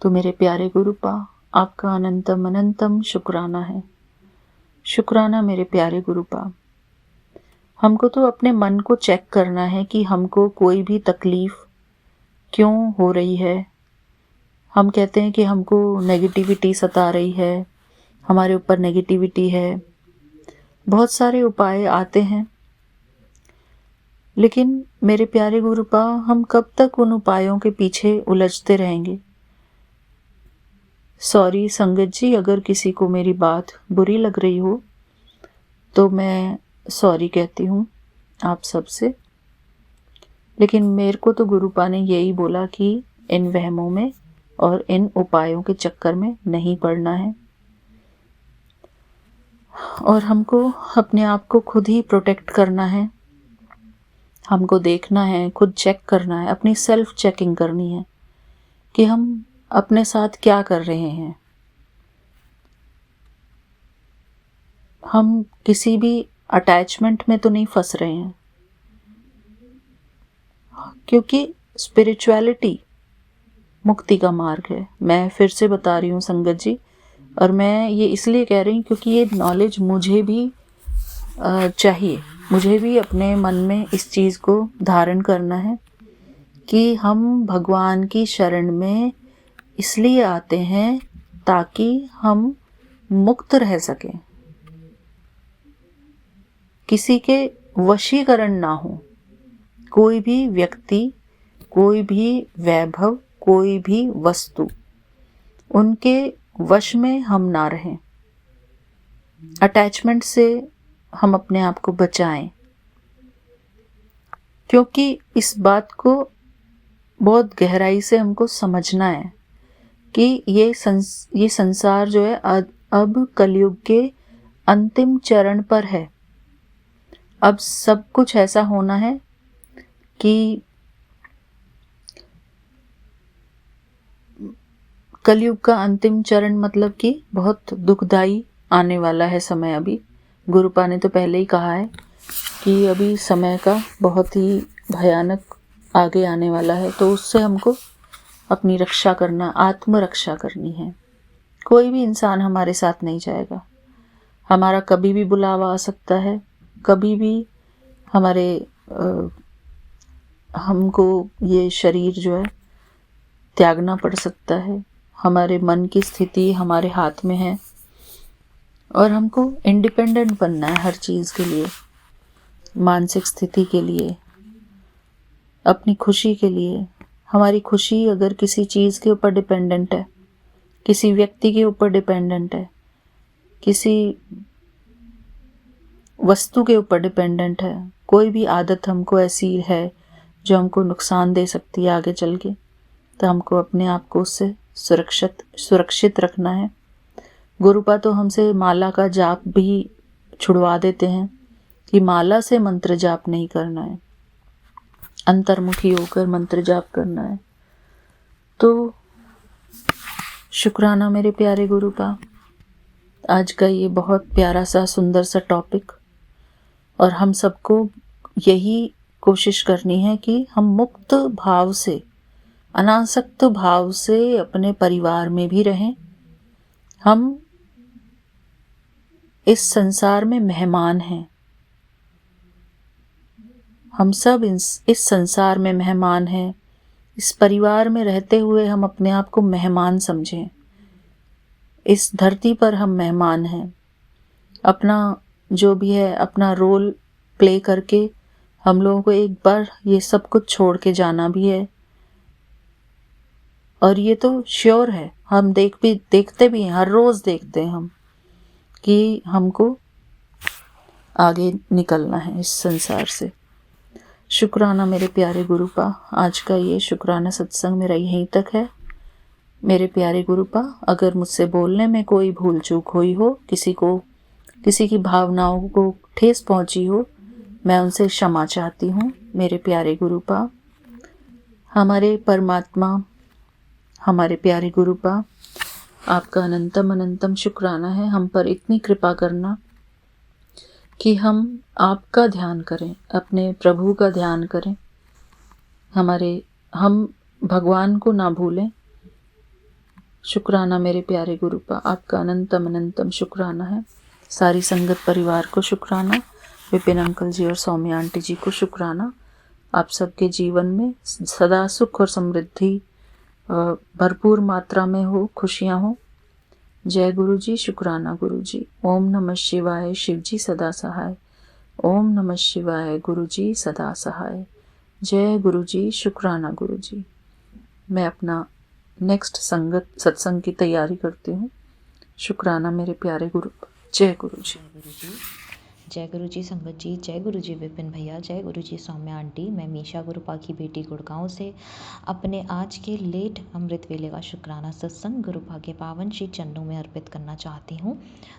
तो मेरे प्यारे गुरुपा, आपका अनंतम अनंतम शुक्राना है। शुक्राना मेरे प्यारे गुरुपा। हमको तो अपने मन को चेक करना है कि हमको कोई भी तकलीफ़ क्यों हो रही है। हम कहते हैं कि हमको नेगेटिविटी सता रही है, हमारे ऊपर नेगेटिविटी है, बहुत सारे उपाय आते हैं, लेकिन मेरे प्यारे गुरुपा, हम कब तक उन उपायों के पीछे उलझते रहेंगे। सॉरी संगत जी, अगर किसी को मेरी बात बुरी लग रही हो तो मैं सॉरी कहती हूँ आप सबसे। लेकिन मेरे को तो गुरुपा ने यही बोला कि इन वहमों में और इन उपायों के चक्कर में नहीं पड़ना है और हमको अपने आप को खुद ही प्रोटेक्ट करना है। हमको देखना है, खुद चेक करना है, अपनी सेल्फ चेकिंग करनी है कि हम अपने साथ क्या कर रहे हैं। हम किसी भी अटैचमेंट में तो नहीं फंस रहे हैं, क्योंकि स्पिरिचुअलिटी मुक्ति का मार्ग है। मैं फिर से बता रही हूँ संगत जी, और मैं ये इसलिए कह रही हूँ क्योंकि ये नॉलेज मुझे भी चाहिए। मुझे भी अपने मन में इस चीज़ को धारण करना है कि हम भगवान की शरण में इसलिए आते हैं ताकि हम मुक्त रह सकें, किसी के वशीकरण ना हो। कोई भी व्यक्ति, कोई भी वैभव, कोई भी वस्तु, उनके वश में हम ना रहें। अटैचमेंट से हम अपने आप को बचाएं, क्योंकि इस बात को बहुत गहराई से हमको समझना है कि ये संसार जो है अब कलयुग के अंतिम चरण पर है। अब सब कुछ ऐसा होना है कि कलयुग का अंतिम चरण मतलब कि बहुत दुखदाई आने वाला है समय। अभी गुरुपा ने तो पहले ही कहा है कि अभी समय का बहुत ही भयानक आगे आने वाला है, तो उससे हमको अपनी रक्षा करना, आत्मरक्षा करनी है। कोई भी इंसान हमारे साथ नहीं जाएगा। हमारा कभी भी बुलावा आ सकता है, कभी भी हमको ये शरीर जो है त्यागना पड़ सकता है। हमारे मन की स्थिति हमारे हाथ में है और हमको इंडिपेंडेंट बनना है हर चीज़ के लिए, मानसिक स्थिति के लिए, अपनी खुशी के लिए। हमारी खुशी अगर किसी चीज़ के ऊपर डिपेंडेंट है, किसी व्यक्ति के ऊपर डिपेंडेंट है, किसी वस्तु के ऊपर डिपेंडेंट है, कोई भी आदत हमको ऐसी है जो हमको नुकसान दे सकती है आगे चल के, तो हमको अपने आप को उससे सुरक्षित रखना है। गुरुपा तो हमसे माला का जाप भी छुड़वा देते हैं कि माला से मंत्र जाप नहीं करना है, अंतर्मुखी होकर मंत्र जाप करना है। तो शुक्राना मेरे प्यारे गुरुपा, आज का ये बहुत प्यारा सा सुंदर सा टॉपिक, और हम सबको यही कोशिश करनी है कि हम मुक्त भाव से, अनासक्त भाव से अपने परिवार में भी रहें। हम इस संसार में मेहमान हैं, हम सब इस संसार में मेहमान हैं। इस परिवार में रहते हुए हम अपने आप को मेहमान समझें। इस धरती पर हम मेहमान हैं। अपना जो भी है अपना रोल प्ले करके हम लोगों को एक बार ये सब कुछ छोड़ के जाना भी है। और ये तो श्योर है, हम देखते भी हैं, हर रोज़ देखते हैं हम कि हमको आगे निकलना है इस संसार से। शुक्राना मेरे प्यारे गुरुपा, आज का ये शुक्राना सत्संग मेरा यहीं तक है। मेरे प्यारे गुरुपा, अगर मुझसे बोलने में कोई भूल चूक हुई हो, किसी की भावनाओं को ठेस पहुंची हो, मैं उनसे क्षमा चाहती हूँ। मेरे प्यारे गुरुपा, हमारे परमात्मा, हमारे प्यारे गुरुपा, आपका अनंतम अनंतम शुक्राना है हम पर इतनी कृपा करना कि हम आपका ध्यान करें, अपने प्रभु का ध्यान करें, हम भगवान को ना भूलें। शुक्राना मेरे प्यारे गुरुपा, आपका अनंतम अनंतम शुक्राना है। सारी संगत परिवार को शुक्राना, विपिन अंकल जी और सौम्या आंटी जी को शुक्राना। आप सबके जीवन में सदा सुख और समृद्धि भरपूर मात्रा में हो, खुशियाँ हो। जय गुरु जी, शुक्राना गुरु जी। ओम नमः शिवाय, शिव जी सदा सहाय। ओम नमः शिवाय, गुरु जी सदा सहाय। जय गुरु जी, शुक्राना गुरु जी। मैं अपना नेक्स्ट सत्संग की तैयारी करती हूँ। शुक्राना मेरे प्यारे गुरु। जय गुरु जी। जय गुरु जी संगत जी, जय गुरु जी विपिन भैया, जय गुरु जी सौम्या आंटी। मैं मीशा गुरुपा की बेटी गुड़गांव से अपने आज के लेट अमृत वेले का शुक्राना सत्संग गुरुपा के पावन श्री चरणों में अर्पित करना चाहती हूँ,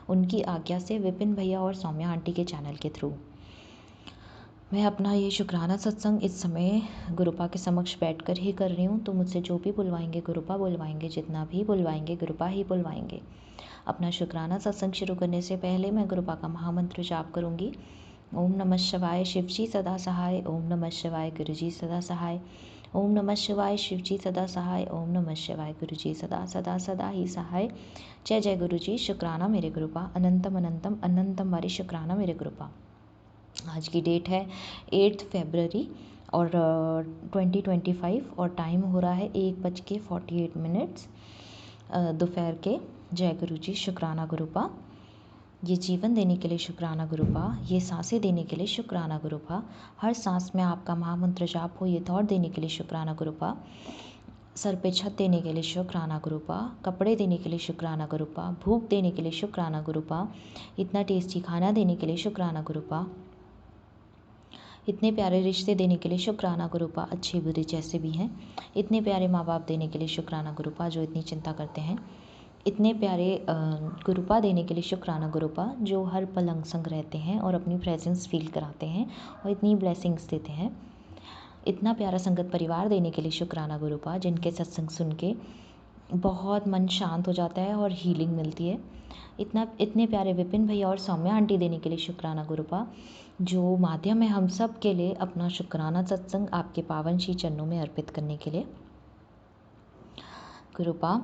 उनकी आज्ञा से विपिन भैया और सौम्या आंटी के चैनल के थ्रू। मैं अपना ये शुक्राना सत्संग इस समय गुरुपा के समक्ष बैठकर ही कर रही हूँ, तो मुझसे जो भी बुलवाएंगे गुरुपा बुलवाएंगे, जितना भी बुलवाएंगे गुरुपा ही बुलवाएंगे। अपना शुक्राना सत्संग शुरू करने से पहले मैं गुरुपा का महामंत्र जाप करूँगी। ओम नमः शिवाय शिव जी सदा सहाय, ओम नमः शिवाय गुरु जी सदा सहाय, ओम नमः शिवाय शिव जी सदा सहाय, ओम नमः शिवाय गुरु जी सदा सदा सदा ही सहाय। जय जय गुरु जी। शुक्राना मेरे गुरुपा, अनंतम अनंतम अनंतम वारी शुक्राना मेरे गुरुपा। आज की डेट है 8 फरवरी और 2025 और टाइम हो रहा है 1:48 दोपहर के। जय गुरु जी। शुक्राना गुरुपा। ये जीवन देने के लिए शुक्राना गुरुपा, ये सांसें देने के लिए शुक्राना गुरुपा, हर सांस में आपका महामंत्र जाप हो ये थॉट देने के लिए शुक्राना गुरुपा, सर पे छत देने के लिए शुक्राना गुरुपा, कपड़े देने के लिए शुक्राना गुरुपा, भूख देने के लिए शुक्राना गुरुपा, इतना टेस्टी खाना देने के लिए शुक्राना गुरुपा, इतने प्यारे रिश्ते देने के लिए शुक्राना गुरुपा, अच्छे बुरे जैसे भी हैं, इतने प्यारे माँ बाप देने के लिए शुक्राना गुरुपा जो इतनी चिंता करते हैं, इतने प्यारे गुरुपा देने के लिए शुक्राना गुरुपा जो हर पल अंग संग रहते हैं और अपनी प्रेजेंस फील कराते हैं और इतनी ब्लेसिंग्स देते हैं, इतना प्यारा संगत परिवार देने के लिए शुक्राना गुरुपा जिनके सत्संग सुन के बहुत मन शांत हो जाता है और हीलिंग मिलती है, इतने प्यारे विपिन भैया और सौम्या आंटी देने के लिए शुक्राना गुरुपा जो माध्यम है हम सब के लिए अपना शुक्राना सत्संग आपके पावन श्री चरणों में अर्पित करने के लिए। गुरुपा,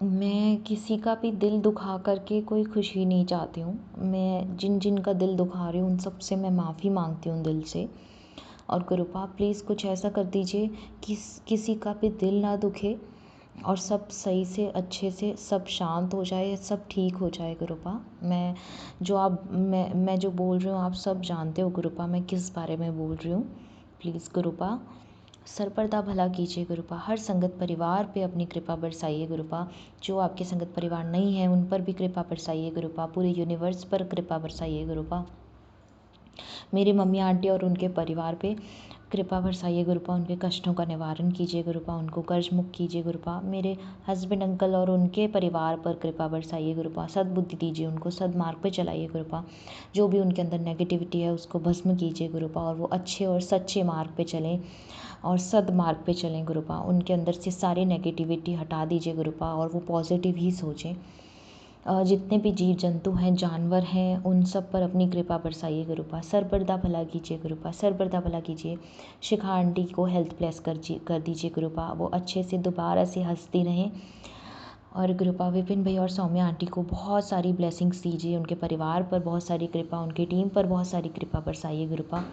मैं किसी का भी दिल दुखा करके कोई खुशी नहीं चाहती हूँ। मैं जिन जिन का दिल दुखा रही हूँ उन सब से मैं माफ़ी मांगती हूँ दिल से। और गुरुपा प्लीज़ कुछ ऐसा कर दीजिए कि किसी का भी दिल ना दुखे और सब सही से अच्छे से सब शांत हो जाए, सब ठीक हो जाए गुरुपा। मैं जो बोल रही हूँ आप सब जानते हो गुरुपा मैं किस बारे में बोल रही हूँ। प्लीज़ गुरुपा सरपर्दा भला कीजिए गुरुपा, हर संगत परिवार पे अपनी कृपा बरसाइए गुरुपा, जो आपके संगत परिवार नहीं है उन पर भी कृपा बरसाइए गुरुपा, पूरे यूनिवर्स पर कृपा बरसाइए गुरुपा, मेरी मम्मी आंटी और उनके परिवार पे कृपा बरसाइए गुरुपा, उनके कष्टों का निवारण कीजिए गुरुपा, उनको कर्ज मुक्त कीजिए गुरुपा, मेरे हस्बैंड अंकल और उनके परिवार पर कृपा बरसाइए गुरुपा, सद्बुद्धि दीजिए उनको, सद्मार्ग पे चलाइए गुरुपा, जो भी उनके अंदर नेगेटिविटी है उसको भस्म कीजिए गुरुपा और वो अच्छे और सच्चे मार्ग पे चलें और सद्मार्ग पे चलें गुरुपा, उनके अंदर से सारी नेगेटिविटी हटा दीजिए गुरुपा और वो पॉजिटिव ही सोचें। जितने भी जीव जंतु हैं जानवर हैं उन सब पर अपनी कृपा बरसाइए गुरुपा, सरबरदा भला कीजिए गुरुपा, सरबरदा भला कीजिए। शिखा आंटी को हेल्थ ब्लेस कर दीजिए गुरुपा, वो अच्छे से दोबारा से हंसती रहें। और गुरुपा विपिन भैया और सौम्या आंटी को बहुत सारी ब्लेसिंग्स दीजिए, उनके परिवार पर बहुत सारी कृपा, उनकी टीम पर बहुत सारी कृपा बरसाइए गुरुपा।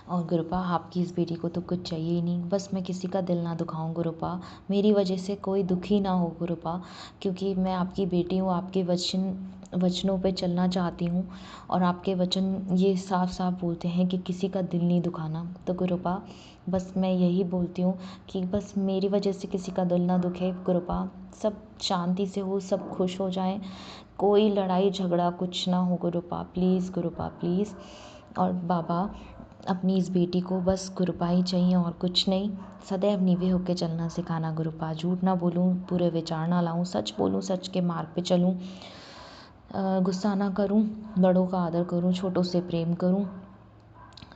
और गुरुपा आपकी इस बेटी को तो कुछ चाहिए ही नहीं, बस मैं किसी का दिल ना दुखाऊं गुरुपा, मेरी वजह से कोई दुखी ना हो गुरुपा, क्योंकि मैं आपकी बेटी हूँ, आपके वचनों पे चलना चाहती हूँ और आपके वचन ये साफ साफ बोलते हैं कि किसी का दिल नहीं दुखाना। तो गुरुपा बस मैं यही बोलती हूँ कि बस मेरी वजह से किसी का दिल ना दुखे गुरुपा, सब शांति से हो, सब खुश हो जाएं, कोई लड़ाई झगड़ा कुछ ना हो गुरुपा, प्लीज़ गुरुपा प्लीज़। और बाबा अपनी इस बेटी को बस गुरुपा ही चाहिए और कुछ नहीं, सदैव नीवे होकर चलना सिखाना गुरुपा, झूठ ना बोलूँ, पूरे विचार ना लाऊं, सच बोलूँ, सच के मार्ग पे चलूँ, गुस्सा ना करूँ, बड़ों का आदर करूँ, छोटों से प्रेम करूँ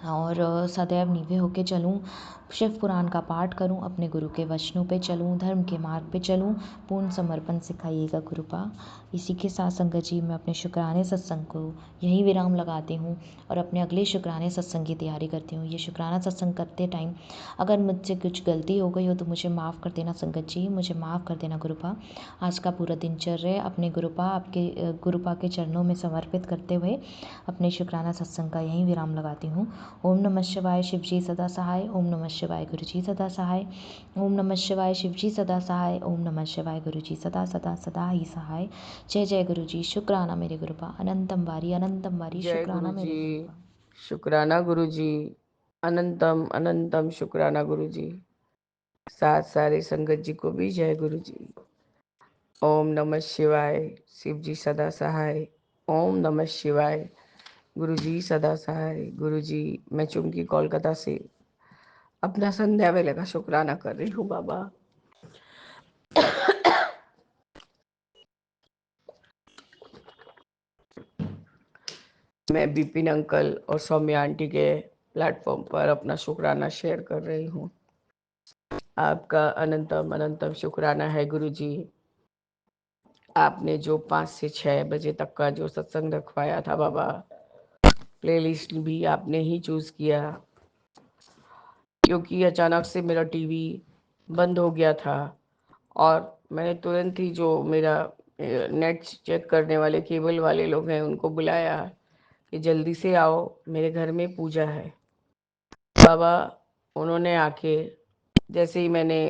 और सदैव नीवे होके चलूँ, शिव पुराण का पाठ करूँ, अपने गुरु के वचनों पे चलूँ, धर्म के मार्ग पे चलूँ, पूर्ण समर्पण सिखाइएगा गुरुपा। इसी के साथ संगत जी मैं अपने शुक्राने सत्संग को यहीं विराम लगाती हूँ और अपने अगले शुक्राने सत्संग की तैयारी करती हूँ। ये शुक्राना सत्संग करते टाइम अगर मुझसे कुछ गलती हो गई हो तो मुझे माफ़ कर देना संगत जी, मुझे माफ़ कर देना गुरुपा। आज का पूरा दिनचर्या अपने गुरुपा आपके गुरुपा के चरणों में समर्पित करते हुए अपने शुक्राना सत्संग का यहीं विराम लगाती हूँ। ओम नमः शिवाय शिव जी सदा सहाय, ओम नमः शिवाय गुरु जी सदा सहाय, ओम नमः शिवाय शिव जी सदा सहाय, ओम नमः शिवाय गुरु जी सदा सदा सदा ही सहाय। जय जय गुरु जी। शुक्राना मेरे गुरुपा, अनंतम वारी जय शुक्राना गुरु मेरे जी। गुरुपा। शुक्राना गुरु जी, अनंतम अनंतम शुक्राना गुरु जी। साथ सारे संगत जी को भी जय गुरु जी। ओम नमः शिवाय शिव जी सदा सहाय, ओम नमः शिवाय। गुरुजी सदा सहाय। गुरुजी, मैं चुमकी कोलकाता से अपना संध्या वेले का शुक्राना कर रही हूँ बाबा। मैं बिपिन अंकल और सौम्या आंटी के प्लेटफॉर्म पर अपना शुक्राना शेयर कर रही हूँ। आपका अनंतम अनंतम शुक्राना है गुरुजी। आपने जो 5 से 6 बजे तक का जो सत्संग रखवाया था बाबा, प्लेलिस्ट भी आपने ही चूज किया, क्योंकि अचानक से मेरा टीवी बंद हो गया था और मैंने तुरंत ही जो मेरा नेट चेक करने वाले केबल वाले लोग हैं उनको बुलाया कि जल्दी से आओ, मेरे घर में पूजा है। बाबा उन्होंने आके, जैसे ही मैंने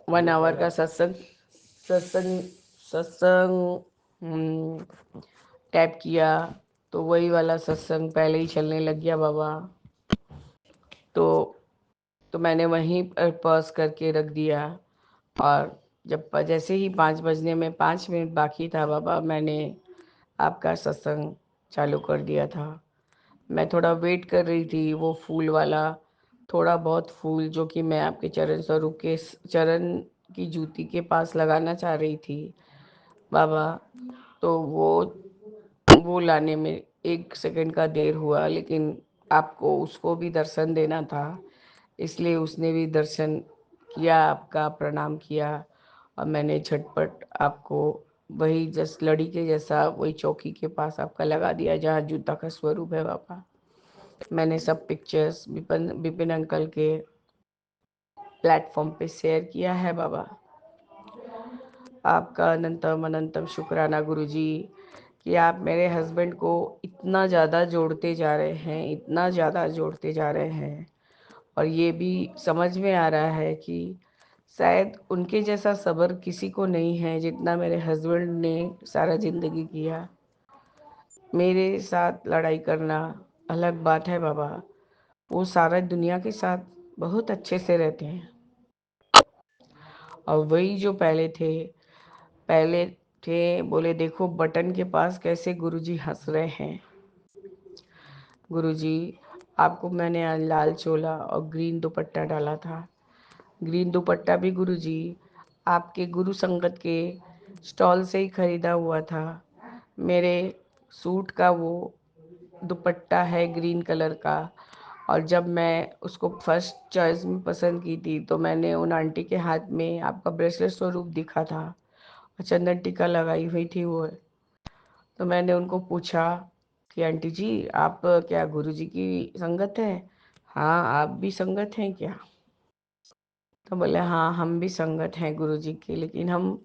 1 आवर का सत्संग सत्संग सत्संग टैप किया तो वही वाला सत्संग पहले ही चलने लग गया बाबा। तो मैंने वहीं पर पॉज करके रख दिया और जैसे ही 5 बजने में 5 मिनट बाकी था बाबा, मैंने आपका सत्संग चालू कर दिया था। मैं थोड़ा वेट कर रही थी, वो फूल वाला थोड़ा बहुत फूल जो कि मैं आपके चरण स्वरूप के चरण की जूती के पास लगाना चाह रही थी बाबा, तो वो लाने में 1 सेकंड का देर हुआ, लेकिन आपको उसको भी दर्शन देना था, इसलिए उसने भी दर्शन किया, आपका प्रणाम किया और मैंने झटपट आपको वही जस्ट लड़ी के जैसा वही चौकी के पास आपका लगा दिया जहाँ जूता का स्वरूप है बाबा। मैंने सब पिक्चर्स विपिन अंकल के प्लेटफॉर्म पे शेयर किया है बाबा। आपका अनंतम अनंतम शुक्राना गुरुजी कि आप मेरे हस्बैंड को इतना ज़्यादा जोड़ते जा रहे हैं, इतना ज़्यादा जोड़ते जा रहे हैं और ये भी समझ में आ रहा है कि शायद उनके जैसा सब्र किसी को नहीं है जितना मेरे हस्बैंड ने सारा ज़िंदगी किया। मेरे साथ लड़ाई करना अलग बात है बाबा, वो सारा दुनिया के साथ बहुत अच्छे से रहते हैं। और वही जो पहले थे बोले देखो बटन के पास कैसे गुरुजी हंस रहे हैं। गुरुजी, आपको मैंने आज लाल चोला और ग्रीन दुपट्टा डाला था। ग्रीन दुपट्टा भी गुरुजी आपके गुरु संगत के स्टॉल से ही खरीदा हुआ था। मेरे सूट का वो दुपट्टा है ग्रीन कलर का, और जब मैं उसको फर्स्ट चॉइस में पसंद की थी तो मैंने उन आंटी के हाथ में आपका ब्रेसलेट स्वरूप दिखा था और चंदन टीका लगाई हुई थी वो। तो मैंने उनको पूछा कि आंटी जी आप क्या गुरुजी की संगत है? हाँ, आप भी संगत हैं क्या? तो बोले हाँ, हम भी संगत हैं गुरुजी की, लेकिन हम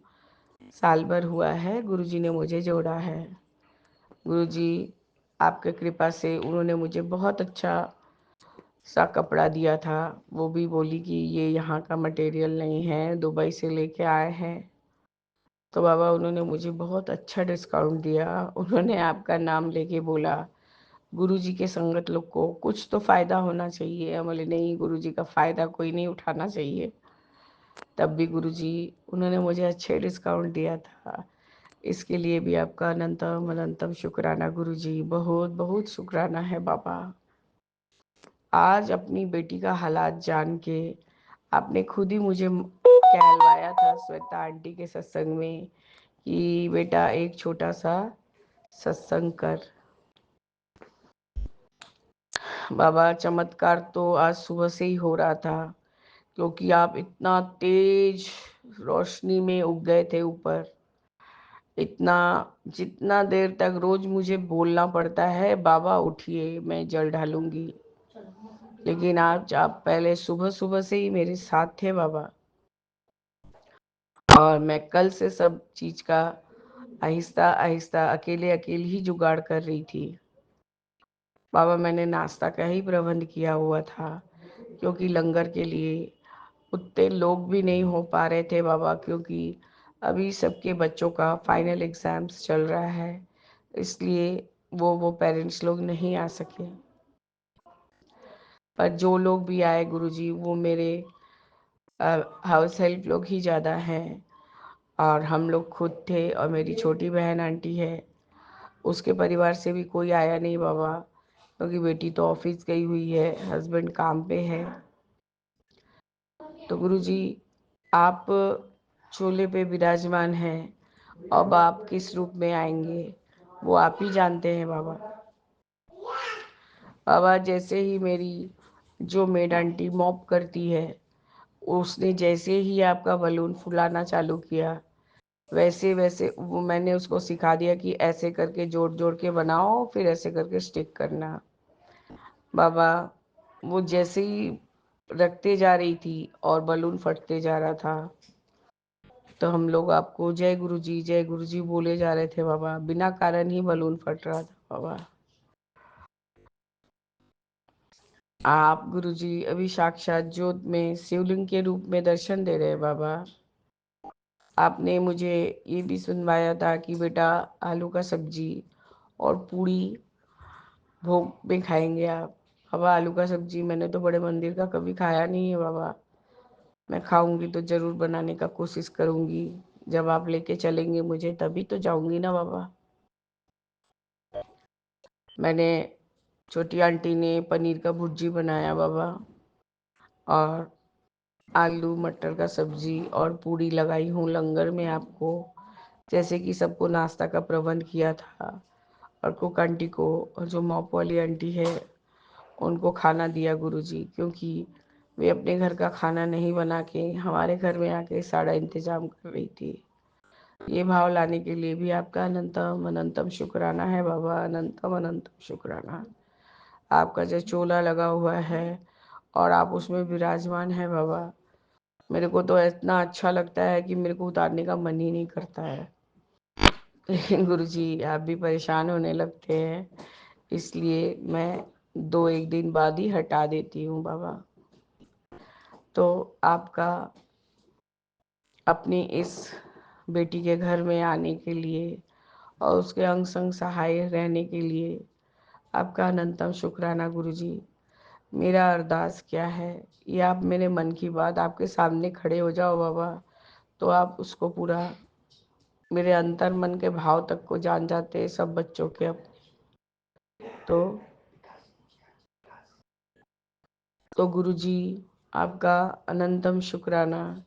साल भर हुआ है, गुरुजी ने मुझे जोड़ा है। गुरुजी आपके कृपा से उन्होंने मुझे बहुत अच्छा सा कपड़ा दिया था, वो भी बोली कि ये यहाँ का मटेरियल नहीं है, दुबई से लेके आए हैं। तो बाबा उन्होंने मुझे बहुत अच्छा डिस्काउंट दिया। उन्होंने आपका नाम लेके बोला गुरुजी के संगत लोग को कुछ तो फायदा होना चाहिए। हम बोले नहीं गुरुजी का फायदा कोई नहीं उठाना चाहिए। तब भी गुरुजी उन्होंने मुझे अच्छे डिस्काउंट दिया था। इसके लिए भी आपका अनंतम अनंतम शुक्राना गुरुजी, बहुत बहुत शुक्राना है बाबा। आज अपनी बेटी का हालात जान के आपने खुद ही मुझे कहलवाया था श्वेता आंटी के सत्संग में कि बेटा एक छोटा सा सत्संग कर। बाबा चमत्कार तो आज सुबह से ही हो रहा था, क्योंकि आप इतना तेज रोशनी में उग गए थे ऊपर। इतना जितना देर तक रोज मुझे बोलना पड़ता है बाबा उठिए मैं जल ढालूंगी, लेकिन आज आप पहले सुबह सुबह से ही मेरे साथ थे बाबा। और मैं कल से सब चीज का आहिस्ता आहिस्ता अकेले अकेले ही जुगाड़ कर रही थी बाबा। मैंने नाश्ता का ही प्रबंध किया हुआ था, क्योंकि लंगर के लिए उतने लोग भी नहीं हो पा रहे थे बाबा, क्योंकि अभी सबके बच्चों का फाइनल एग्जाम्स चल रहा है, इसलिए वो पेरेंट्स लोग नहीं आ सके। पर जो लोग भी आए गुरुजी वो मेरे हाउस हेल्प लोग ही ज़्यादा हैं, और हम लोग खुद थे और मेरी छोटी बहन आंटी है। उसके परिवार से भी कोई आया नहीं बाबा, क्योंकि बेटी तो ऑफिस गई हुई है, हस्बैंड काम पे है। तो गुरुजी आप चोले पे विराजमान हैं, अब आप किस रूप में आएंगे वो आप ही जानते हैं बाबा। बाबा जैसे ही मेरी जो मेड आंटी मॉप करती है, उसने जैसे ही आपका बलून फुलाना चालू किया, वैसे वैसे वो मैंने उसको सिखा दिया कि ऐसे करके जोड़ जोड़ के बनाओ, फिर ऐसे करके स्टिक करना। बाबा वो जैसे ही रखते जा रही थी और बलून फटते जा रहा था, तो हम लोग आपको जय गुरु जी बोले जा रहे थे बाबा, बिना कारण ही बलून फट रहा था बाबा। आप गुरुजी अभी साक्षात ज्योत में शिवलिंग के रूप में दर्शन दे रहे हैं बाबा। आपने मुझे ये भी सुनवाया था कि बेटा आलू का सब्जी और पूड़ी भोग में खाएंगे आप। बाबा आलू का सब्जी मैंने तो बड़े मंदिर का कभी खाया नहीं है बाबा, मैं खाऊंगी तो जरूर बनाने का कोशिश करूंगी। जब आप लेके चलेंगे मुझे तभी तो जाऊंगी ना बाबा। मैंने छोटी आंटी ने पनीर का भुर्जी बनाया बाबा, और आलू मटर का सब्जी और पूड़ी लगाई हूँ लंगर में आपको, जैसे कि सबको नाश्ता का प्रबंध किया था। और कुक आंटी को और जो मॉप वाली आंटी है उनको खाना दिया गुरुजी, क्योंकि वे अपने घर का खाना नहीं बना के हमारे घर में आके सारा इंतजाम कर रही थी। ये भाव लाने के लिए भी आपका अनंतम अनंतम शुक्राना है बाबा, अनंतम अनंतम शुक्राना। आपका जो चोला लगा हुआ है और आप उसमें विराजमान है बाबा, मेरे को तो इतना अच्छा लगता है कि मेरे को उतारने का मन ही नहीं करता है। लेकिन गुरुजी आप भी परेशान होने लगते हैं, इसलिए मैं 2-1 दिन बाद ही हटा देती हूँ बाबा। तो आपका अपनी इस बेटी के घर में आने के लिए और उसके अंग संग सहाय रहने के लिए आपका अनंतम शुक्राना गुरुजी। मेरा अरदास क्या है, ये आप मेरे मन की बात आपके सामने खड़े हो जाओ बाबा, तो आप उसको पूरा मेरे अंतर मन के भाव तक को जान जाते हैं सब बच्चों के अपने। तो गुरुजी आपका अनंतम शुक्राना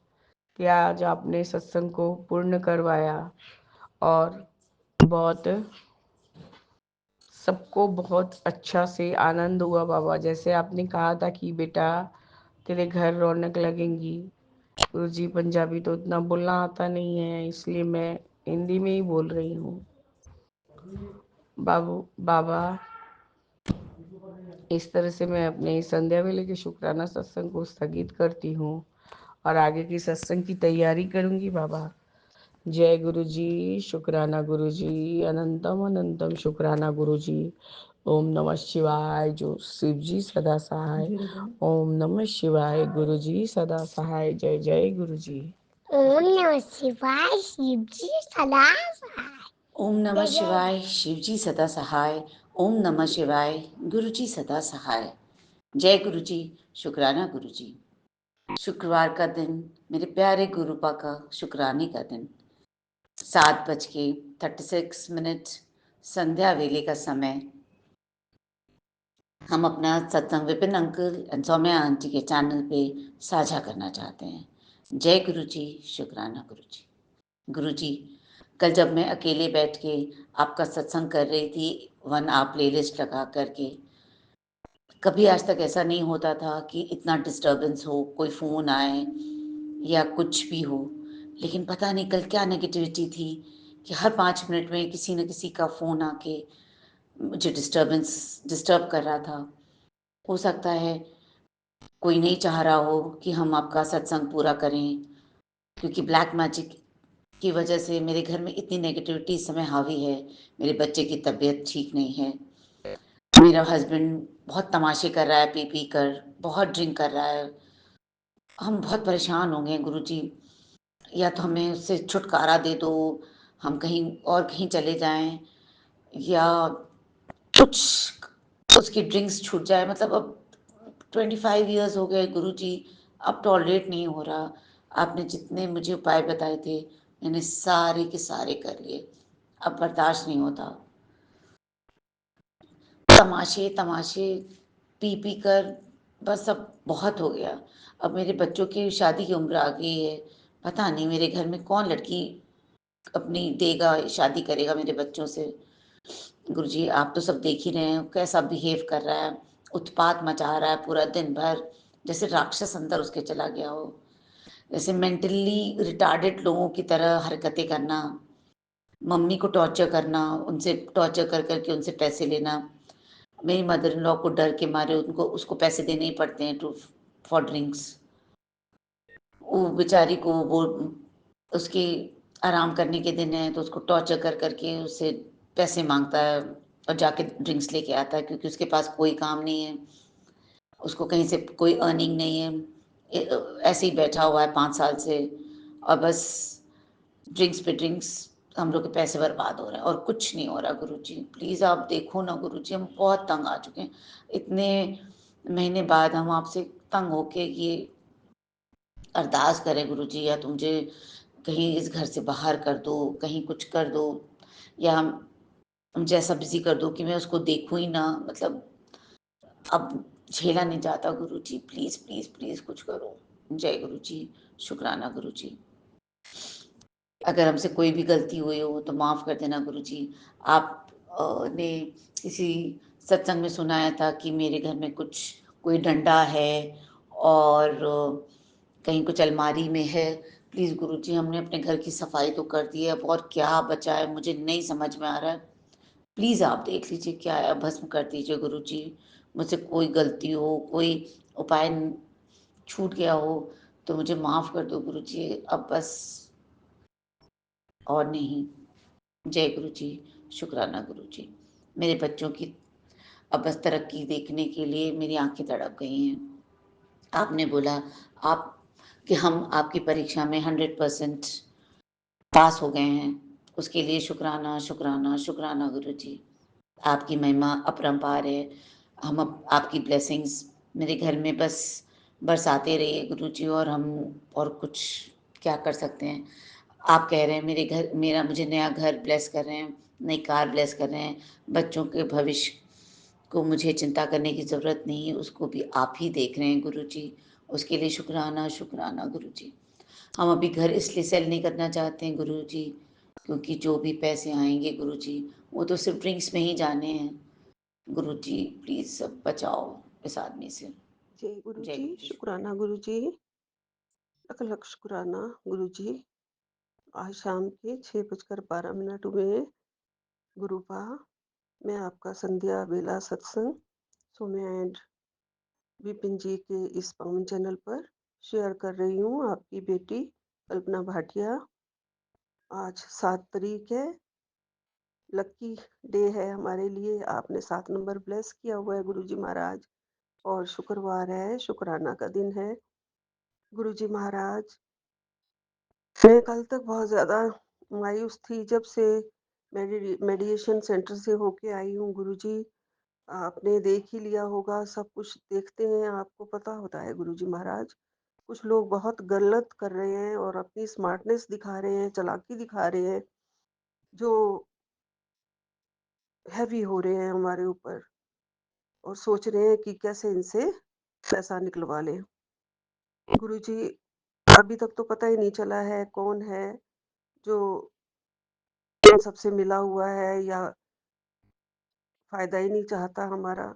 कि आज आपने सत्संग को पूर्ण करवाया, और बहुत सबको बहुत अच्छा से आनंद हुआ बाबा। जैसे आपने कहा था कि बेटा तेरे घर रौनक लगेंगी, गुरुजी पंजाबी तो उतना बोलना आता नहीं है, इसलिए मैं हिंदी में ही बोल रही हूँ। बाबा इस तरह से मैं अपने संध्या वेले के शुक्राना सत्संग को स्थगित करती हूँ और आगे की सत्संग की तैयारी करूँगी बाबा। जय गुरु जी, शुक्राना गुरु जी, अनंतम अनंतम शुक्राना गुरु जी। ओम नमः शिवाय, जो शिव जी सदा सहाय। ओम नमः शिवाय, गुरु जी सदा सहाय। जय जय गुरु जी। ओम नमः शिवाय, शिव जी सदा सहाय। ओम नमः शिवाय, शिव जी सदा सहाय। ओम नमः शिवाय, गुरु जी सदा सहाय। जय गुरु जी, शुक्राना गुरु जी। शुक्रवार का दिन, मेरे प्यारे गुरुपा का शुक्राने का दिन, 7:36 संध्या वेले का समय। हम अपना सत्संग Vipin uncle and Saumya aunty के चैनल पे साझा करना चाहते हैं। जय गुरु जी, शुक्राना गुरु जी। गुरु जी, कल जब मैं अकेले बैठ के आपका सत्संग कर रही थी, वन आप प्लेलिस्ट लगा करके, कभी आज तक ऐसा नहीं होता था कि इतना डिस्टर्बेंस हो, कोई फ़ोन आए या कुछ भी हो। लेकिन पता नहीं कल क्या नेगेटिविटी थी कि हर 5 मिनट में किसी न किसी का फ़ोन आके मुझे डिस्टर्ब कर रहा था। हो सकता है कोई नहीं चाह रहा हो कि हम आपका सत्संग पूरा करें, क्योंकि ब्लैक मैजिक की वजह से मेरे घर में इतनी नेगेटिविटी इस समय हावी है। मेरे बच्चे की तबीयत ठीक नहीं है, मेरा हस्बैंड बहुत तमाशे कर रहा है, पी पी कर बहुत ड्रिंक कर रहा है। हम बहुत परेशान हो गए गुरुजी, या तो हमें उससे छुटकारा दे दो, हम कहीं और कहीं चले जाएं, या कुछ उसकी ड्रिंक्स छूट जाए। मतलब अब 25 ईयर्स हो गए गुरुजी, अब टॉलरेट नहीं हो रहा। आपने जितने मुझे उपाय बताए थे, मैंने सारे के सारे कर लिए, अब बर्दाश्त नहीं होता। तमाशे तमाशे पी पी कर बस अब बहुत हो गया। अब मेरे बच्चों की शादी की उम्र आ गई है। पता नहीं मेरे घर में कौन लड़की अपनी देगा, शादी करेगा मेरे बच्चों से। गुरुजी आप तो सब देख ही रहे हैं कैसा बिहेव कर रहा है, उत्पात मचा रहा है पूरा दिन भर, जैसे राक्षस अंदर उसके चला गया हो। जैसे मेंटली रिटार्डेड लोगों की तरह हरकतें करना, मम्मी को टॉर्चर करना, उनसे टॉर्चर कर करके उनसे पैसे लेना। मेरी मदर इन लॉ को डर के मारे उनको उसको पैसे देने ही पड़ते हैं टू फॉर ड्रिंक्स। वो बेचारी को वो उसके आराम करने के दिन है तो उसको टॉर्चर कर करके उससे पैसे मांगता है और जाके ड्रिंक्स लेके आता है, क्योंकि उसके पास कोई काम नहीं है, उसको कहीं से कोई अर्निंग नहीं है। ऐसे ही बैठा हुआ है 5 साल से और बस ड्रिंक्स पे ड्रिंक्स, हम लोग के पैसे बर्बाद हो रहे हैं और कुछ नहीं हो रहा। गुरुजी प्लीज़ आप देखो ना गुरुजी, हम बहुत तंग आ चुके हैं। इतने महीने बाद हम आपसे तंग होके ये अरदास करें गुरुजी, या तो मुझे कहीं इस घर से बाहर कर दो, कहीं कुछ कर दो, या मुझे ऐसा बिज़ी कर दो कि मैं उसको देखूँ ही ना। मतलब अब झेला नहीं जाता गुरुजी, प्लीज़ प्लीज़ प्लीज़ कुछ करो। जय गुरुजी, शुक्राना गुरुजी। अगर हमसे कोई भी गलती हुई हो तो माफ़ कर देना गुरुजी। आप ने किसी सत्संग में सुनाया था कि मेरे घर में कुछ कोई डंडा है और कहीं कुछ अलमारी में है। प्लीज़ गुरुजी हमने अपने घर की सफाई तो कर दी है, अब और क्या बचा है मुझे नहीं समझ में आ रहा है। प्लीज़ आप देख लीजिए क्या है, भस्म कर दीजिए गुरुजी। मुझसे कोई गलती हो, कोई उपाय छूट गया हो तो मुझे माफ़ कर दो गुरुजी, अब बस और नहीं। जय गुरुजी, शुक्राना गुरुजी। मेरे बच्चों की अब बस तरक्की देखने के लिए मेरी आँखें तड़प गई हैं। आपने बोला आप कि हम आपकी परीक्षा में 100% पास हो गए हैं, उसके लिए शुक्राना, शुक्राना, शुक्राना गुरुजी। आपकी महिमा अपरंपार है। हम आपकी ब्लेसिंग्स मेरे घर में बस बरसाते रहिए गुरुजी, और हम और कुछ क्या कर सकते हैं। आप कह रहे हैं मेरा मुझे नया घर ब्लेस कर रहे हैं, नई कार ब्लेस कर रहे हैं। बच्चों के भविष्य को मुझे चिंता करने की ज़रूरत नहीं है, उसको भी आप ही देख रहे हैं गुरुजी। उसके लिए शुक्राना, शुक्राना गुरुजी। हम अभी घर इसलिए सेल नहीं करना चाहते हैं गुरुजी, क्योंकि जो भी पैसे आएँगे गुरुजी, वो तो सिर्फ़ ड्रिंक्स में ही जाने हैं। गुरुजी प्लीज़ सब बचाओ इस आदमी से। जय जय गुरुजी, गुरुजी, शुक्राना। शुक्राना गुरुजी, लख लख शुक्राना गुरुजी। आज शाम के 6:12 हुए हैं। गुरुपा, मैं आपका संध्या बेला सत्संग सौम्या एंड विपिन जी के इस पावन चैनल पर शेयर कर रही हूँ। आपकी बेटी कल्पना भाटिया। आज 7 तारीख है, लकी डे है हमारे लिए। आपने 7 नंबर ब्लेस किया हुआ है गुरुजी महाराज, और शुक्रवार है, शुक्राना का दिन है। गुरुजी महाराज, मैं कल तक बहुत ज़्यादा मायूस थी जब से मेडिटेशन सेंटर से होके आई हूँ गुरुजी। आपने देख ही लिया होगा, सब कुछ देखते हैं, आपको पता होता है गुरुजी महाराज। कुछ लोग बहुत गलत कर रहे हैं और अपनी स्मार्टनेस दिखा रहे हैं, चालाकी दिखा रहे हैं, जो हैवी हो रहे हैं हमारे ऊपर, और सोच रहे हैं कि कैसे इनसे पैसा निकलवा लें। गुरुजी, अभी तक तो पता ही नहीं चला है कौन है जो इन सबसे मिला हुआ है या फ़ायदा ही नहीं चाहता हमारा।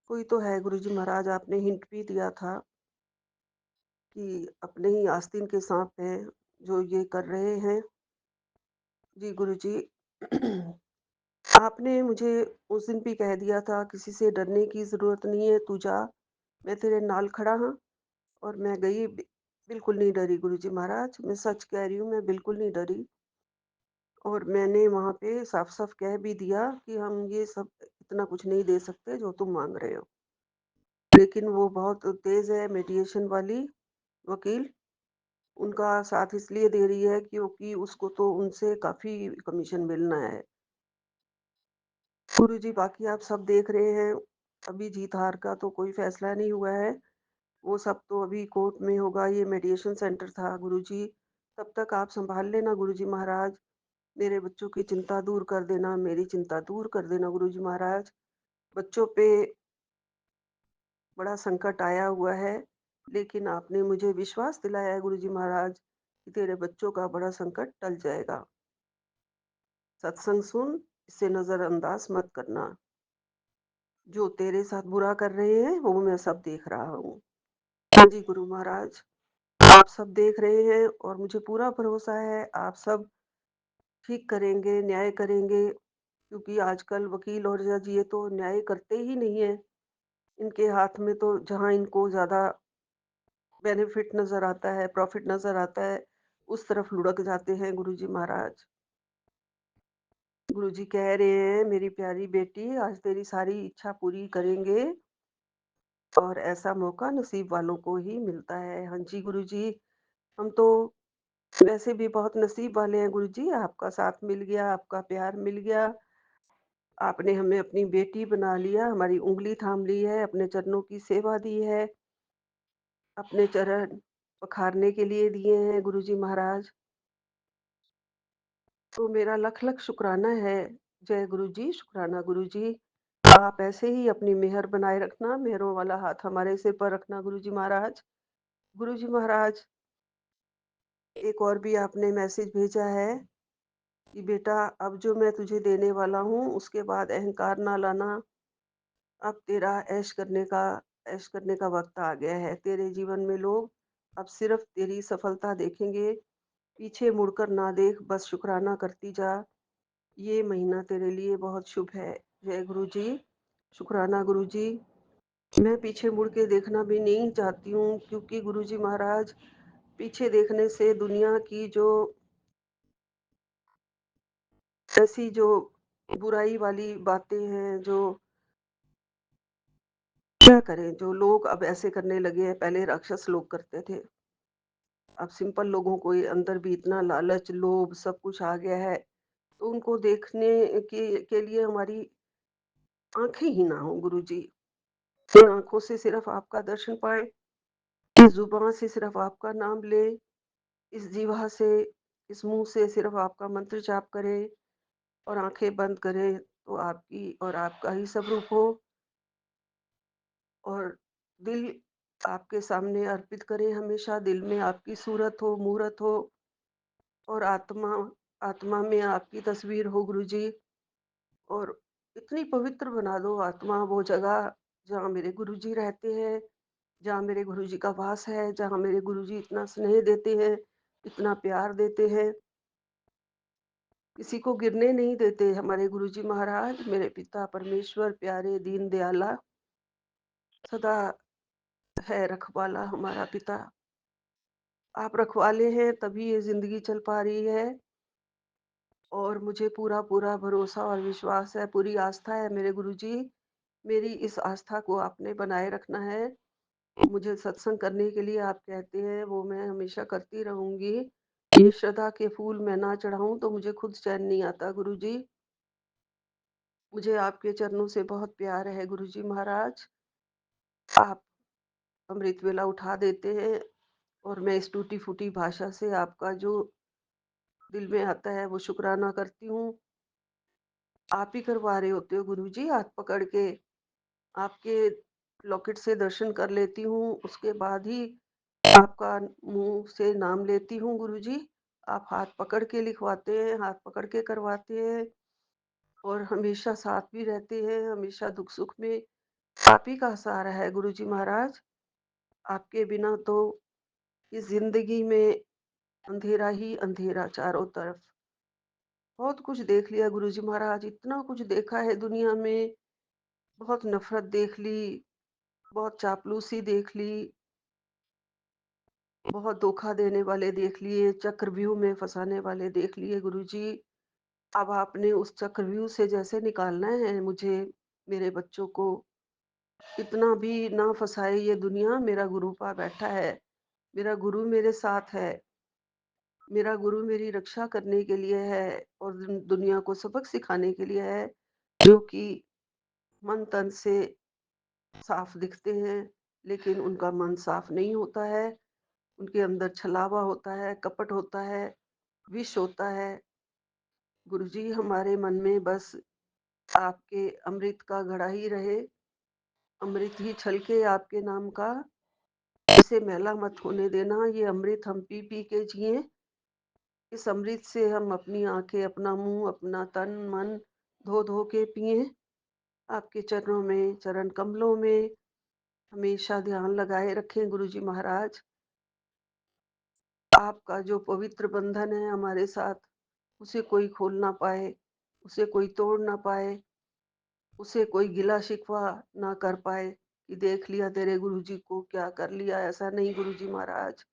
कोई तो है गुरुजी महाराज, आपने हिंट भी दिया था कि अपने ही आस्तीन के साँप हैं जो ये कर रहे हैं। जी गुरुजी, आपने मुझे उस दिन भी कह दिया था किसी से डरने की ज़रूरत नहीं है, तू जा, मैं तेरे नाल खड़ा हूँ। और मैं गई, बिल्कुल नहीं डरी गुरुजी महाराज, मैं सच कह रही हूँ, मैं बिल्कुल नहीं डरी। और मैंने वहाँ पे साफ-साफ कह भी दिया कि हम ये सब इतना कुछ नहीं दे सकते जो तुम माँग रहे हो। लेकिन वो बहुत तेज़ है मेडिएशन वाली वकील, उनका साथ इसलिए दे रही है क्योंकि उसको तो उनसे काफ़ी कमीशन मिलना है। गुरुजी, बाकी आप सब देख रहे हैं, अभी जीत-हार का तो कोई फ़ैसला नहीं हुआ है, वो सब तो अभी कोर्ट में होगा। ये मेडिएशन सेंटर था गुरुजी, तब तक आप सँभाल लेना गुरुजी महाराज। मेरे बच्चों की चिंता दूर कर देना, मेरी चिंता दूर कर देना गुरुजी महाराज। बच्चों पे बड़ा संकट आया हुआ है, लेकिन आपने मुझे विश्वास दिलाया है गुरुजी महाराज कि तेरे बच्चों का बड़ा संकट टल जाएगा। सत्संग सुन, इसे नज़रअंदाज मत करना। जो तेरे साथ बुरा कर रहे हैं, वो मैं सब देख रहा हूँ। हाँ जी, गुरु महाराज, आप सब देख रहे हैं और मुझे पूरा भरोसा है, आप सब ठीक करेंगे, न्याय करेंगे, क्योंकि आजकल वकील और जज ये तो न्याय करते ही नहीं हैं। इनके हाथ में तो जहाँ इनको ज़्यादा बेनिफिट नज़र आता है, प्रॉफ़िट नज़र आता है, उस तरफ लुढ़क जाते हैं गुरुजी महाराज। गुरुजी कह रहे हैं, मेरी प्यारी बेटी, आज तेरी सारी इच्छा पूरी करेंगे और ऐसा मौका नसीब वालों को ही मिलता है। हाँ जी, गुरुजी, हम तो वैसे भी बहुत नसीब वाले हैं गुरुजी, आपका साथ मिल गया, आपका प्यार मिल गया। आपने हमें अपनी बेटी बना लिया, हमारी उँगली थाम ली है, अपने चरणों की सेवा दी है, अपने चरण पखारने के लिए दिए हैं गुरुजी महाराज। तो मेरा लख-लख शुक्राना है। जय गुरुजी, शुक्राना गुरुजी। आप ऐसे ही अपनी मेहर बनाए रखना, मेहरों वाला हाथ हमारे सिर पर रखना गुरुजी महाराज। गुरुजी महाराज, एक और भी आपने मैसेज भेजा है कि बेटा, अब जो मैं तुझे देने वाला हूँ, उसके बाद अहंकार ना लाना। अब तेरा ऐश करने का वक़्त आ गया है। तेरे जीवन में लोग अब सिर्फ़ तेरी सफलता देखेंगे, पीछे मुड़कर ना देख, बस शुकराना करती जा। ये महीना तेरे लिए बहुत शुभ है। जय गुरुजी, शुकराना गुरुजी। मैं पीछे मुड़ के देखना भी नहीं चाहती हूँ, क्योंकि गुरुजी महाराज, पीछे देखने से दुनिया की जो ऐसी जो बुराई वाली बातें हैं, जो क्या करें, जो लोग अब ऐसे करने लगे हैं, पहले राक्षस लोग करते थे। अब सिंपल लोगों को ये अंदर भी इतना लालच, लोभ सब कुछ आ गया है, तो उनको देखने के लिए हमारी आँखें ही ना हों गुरुजी। इन आँखों से सिर्फ़ आपका दर्शन पाएँ, इस ज़ुबान से सिर्फ़ आपका नाम लें, इस जिह्वा से, इस मुँह से सिर्फ़ आपका मंत्र जाप करें और आँखें बंद करें, तो आपकी और आपका ही सब रूप हो और दिल आपके सामने अर्पित करें हमेशा, दिल में आपकी सूरत हो, मूरत हो और आत्मा आत्मा में आपकी तस्वीर हो गुरुजी। और इतनी पवित्र बना दो आत्मा वो जगह जहाँ मेरे गुरुजी रहते हैं, जहाँ मेरे गुरुजी का वास है, जहाँ मेरे गुरुजी इतना स्नेह देते हैं, इतना प्यार देते हैं, किसी को गिरने नहीं देते हमारे गुरुजी महाराज। मेरे पिता परमेश्वर प्यारे दीन दयाला सदा है रखवाला हमारा पिता। आप रखवाले हैं तभी ये ज़िंदगी चल पा रही है और मुझे पूरा-पूरा भरोसा और विश्वास है, पूरी आस्था है मेरे गुरुजी। मेरी इस आस्था को आपने बनाए रखना है। मुझे सत्संग करने के लिए आप कहते हैं, वो मैं हमेशा करती रहूँगी। ये श्रद्धा के फूल मैं ना चढ़ाऊँ तो मुझे खुद चैन नहीं आता गुरुजी। मुझे आपके चरणों से बहुत प्यार है गुरुजी महाराज। आप अमृत वेला उठा देते हैं और मैं इस टूटी-फूटी भाषा से आपका जो दिल में आता है वो शुकराना करती हूँ। आप ही करवा रहे होते हो गुरुजी, हाथ पकड़ के आपके लॉकेट से दर्शन कर लेती हूँ, उसके बाद ही आपका मुँह से नाम लेती हूँ गुरुजी। आप हाथ पकड़ के लिखवाते हैं, हाथ पकड़ के करवाते हैं और हमेशा साथ भी रहते हैं, हमेशा दुख-सुख में आप ही का सहारा है गुरुजी महाराज। आपके बिना तो इस ज़िंदगी में अंधेरा ही अंधेरा चारों तरफ। बहुत कुछ देख लिया गुरुजी महाराज, इतना कुछ देखा है दुनिया में, बहुत नफ़रत देख ली, बहुत चापलूसी देख ली, बहुत धोखा देने वाले देख लिए, चक्रव्यूह में फँसाने वाले देख लिए गुरुजी। अब आपने उस चक्रव्यूह से जैसे निकालना है मुझे, मेरे बच्चों को, इतना भी ना फँसाए ये दुनिया, मेरा गुरु पा बैठा है। मेरा गुरु मेरे साथ है, मेरा गुरु मेरी रक्षा करने के लिए है और दुनिया को सबक सिखाने के लिए है, जो कि मन तन से साफ दिखते हैं, लेकिन उनका मन साफ नहीं होता है। उनके अंदर छलावा होता है, कपट होता है, विष होता है। गुरुजी, हमारे मन में बस आपके अमृत का घड़ा ही रहे, अमृत ही छलके आपके नाम का, इसे मैला मत होने देना। ये अमृत हम पी पी के जिए, इस अमृत से हम अपनी आंखें, अपना मुंह, अपना तन मन धो धो के पिए। आपके चरणों में, चरण कमलों में हमेशा ध्यान लगाए रखें गुरुजी महाराज। आपका जो पवित्र बंधन है हमारे साथ, उसे कोई खोल ना पाए, उसे कोई तोड़ ना पाए, उसे कोई गिला शिकवा ना कर पाए कि देख लिया तेरे गुरुजी को क्या कर लिया। ऐसा नहीं गुरुजी महाराज,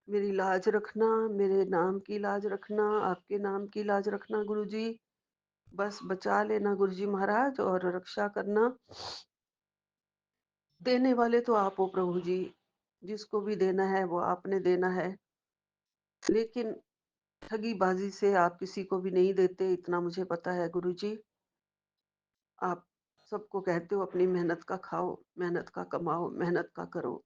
मेरी लाज रखना, मेरे नाम की लाज रखना, आपके नाम की लाज रखना गुरुजी। बस बचा लेना गुरुजी महाराज और रक्षा करना। देने वाले तो आप हो प्रभु जी, जिसको भी देना है वो आपने देना है, लेकिन ठगीबाजी से आप किसी को भी नहीं देते, इतना मुझे पता है गुरुजी। आप सबको कहते हो अपनी मेहनत का खाओ, मेहनत का कमाओ, मेहनत का करो।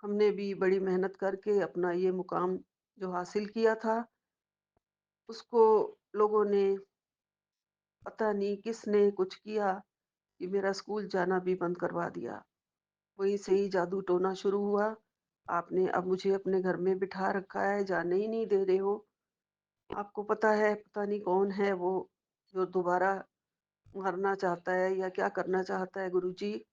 हमने भी बड़ी मेहनत करके अपना ये मुकाम जो हासिल किया था, उसको लोगों ने, पता नहीं किसने कुछ किया कि मेरा स्कूल जाना भी बंद करवा दिया। वहीं से ही जादू टोना शुरू हुआ। आपने अब मुझे अपने घर में बिठा रखा है, जाने ही नहीं दे रहे हो। आपको पता है, पता नहीं कौन है वो जो दोबारा मारना चाहता है या क्या करना चाहता है गुरुजी।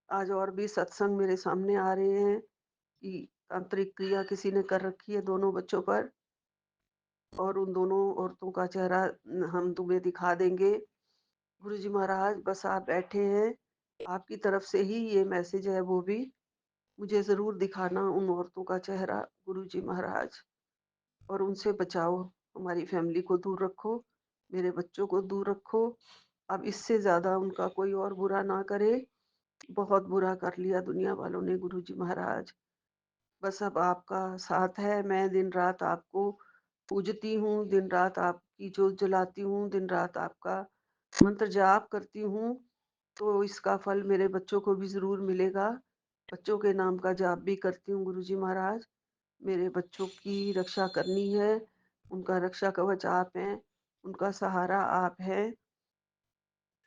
आज और भी सत्संग मेरे सामने आ रहे हैं कि तांत्रिक क्रिया किसी ने कर रखी है दोनों बच्चों पर, और उन दोनों औरतों का चेहरा हम तुम्हें दिखा देंगे। गुरुजी महाराज बस आप बैठे हैं, आपकी तरफ से ही ये मैसेज है, वो भी मुझे ज़रूर दिखाना उन औरतों का चेहरा गुरुजी महाराज, और उनसे बचाओ। हमारी फैमिली को दूर रखो, मेरे बच्चों को दूर रखो। अब इससे ज़्यादा उनका कोई और बुरा ना करे। बहुत बुरा कर लिया दुनिया वालों ने गुरुजी महाराज। बस अब आपका साथ है। मैं दिन रात आपको पूजती हूँ, दिन रात आपकी जोत जलाती हूँ, दिन रात आपका मंत्र जाप करती हूँ, तो इसका फल मेरे बच्चों को भी ज़रूर मिलेगा। बच्चों के नाम का जाप भी करती हूँ गुरुजी महाराज। मेरे बच्चों की रक्षा करनी है, उनका रक्षा कवच आप हैं, उनका सहारा आप हैं।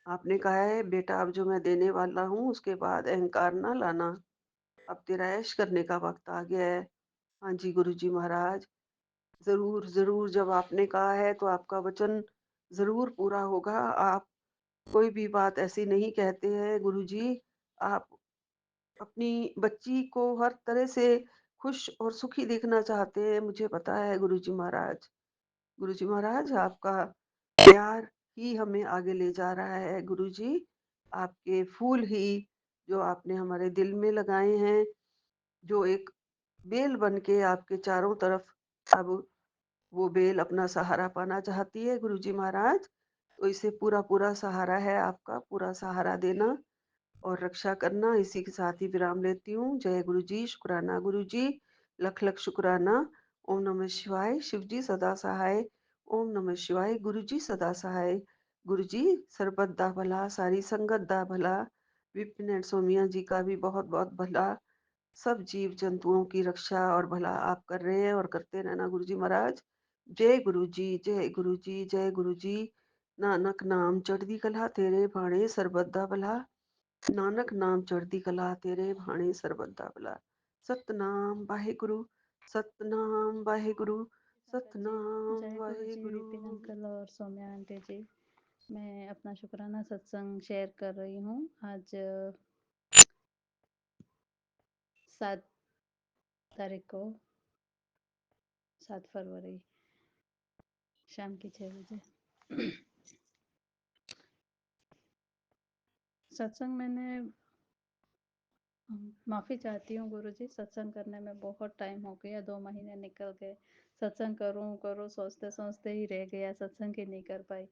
आपने कहा है बेटा अब जो मैं देने वाला हूँ उसके बाद अहंकार ना लाना, अब तेरा ऐश करने का वक़्त आ गया है। हाँ जी गुरुजी महाराज, ज़रूर, ज़रूर जब आपने कहा है तो आपका वचन ज़रूर पूरा होगा। आप कोई भी बात ऐसी नहीं कहते हैं गुरुजी। आप अपनी बच्ची को हर तरह से खुश और सुखी देखना चाहते हैं, मुझे पता है गुरुजी महाराज। गुरुजी महाराज आपका प्यार ही हमें आगे ले जा रहा है गुरुजी। आपके फूल ही जो आपने हमारे दिल में लगाए हैं, जो एक बेल बन के आपके चारों तरफ अब वो बेल अपना सहारा पाना चाहती है गुरुजी महाराज। तो इसे पूरा-पूरा सहारा है आपका, पूरा सहारा देना और रक्षा करना। इसी के साथ ही विराम लेती हूँ। जय गुरु जी, शुक्राना गुरु जी, लख लख शुक्राना। ओम नमः शिवाय, शिव जी सदा सहाय। ओम नमः शिवाय, गुरु जी सदा सहाय। गुरु जी सरबत दा भला, सारी संगत दा भला, विपिन एंड सोमिया जी का भी बहुत बहुत भला। सब जीव जंतुओं की रक्षा और भला आप कर रहे हैं और करते रहना गुरु जी महाराज। जय गुरु जी, जय गुरु जी, जय गुरु जी। नानक नाम चढ़दी कला तेरे भाणे सरबत दा भला, नानक नाम चढ़दी कला तेरे भाणे सरबत दा भला। सतनाम वाहेगुरु, सतनाम वाहेगुरु, संगत जी, सतनाम जय गुरु जी, वाहेगुरु। विपिन अंकल और सौम्या आंटी जी। मैं अपना शुक्राना सत्संग शेयर कर रही हूँ। आज 7 तारीख को, 7 फरवरी, शाम की 6 बजे सत्संग मैंने माफ़ी चाहती हूँ गुरुजी, सत्संग करने में बहुत टाइम हो गया, 2 महीने निकल गए। सत्संग करूँ करूँ सोचते सोचते ही रह गया, सत्संग ही नहीं कर पाई।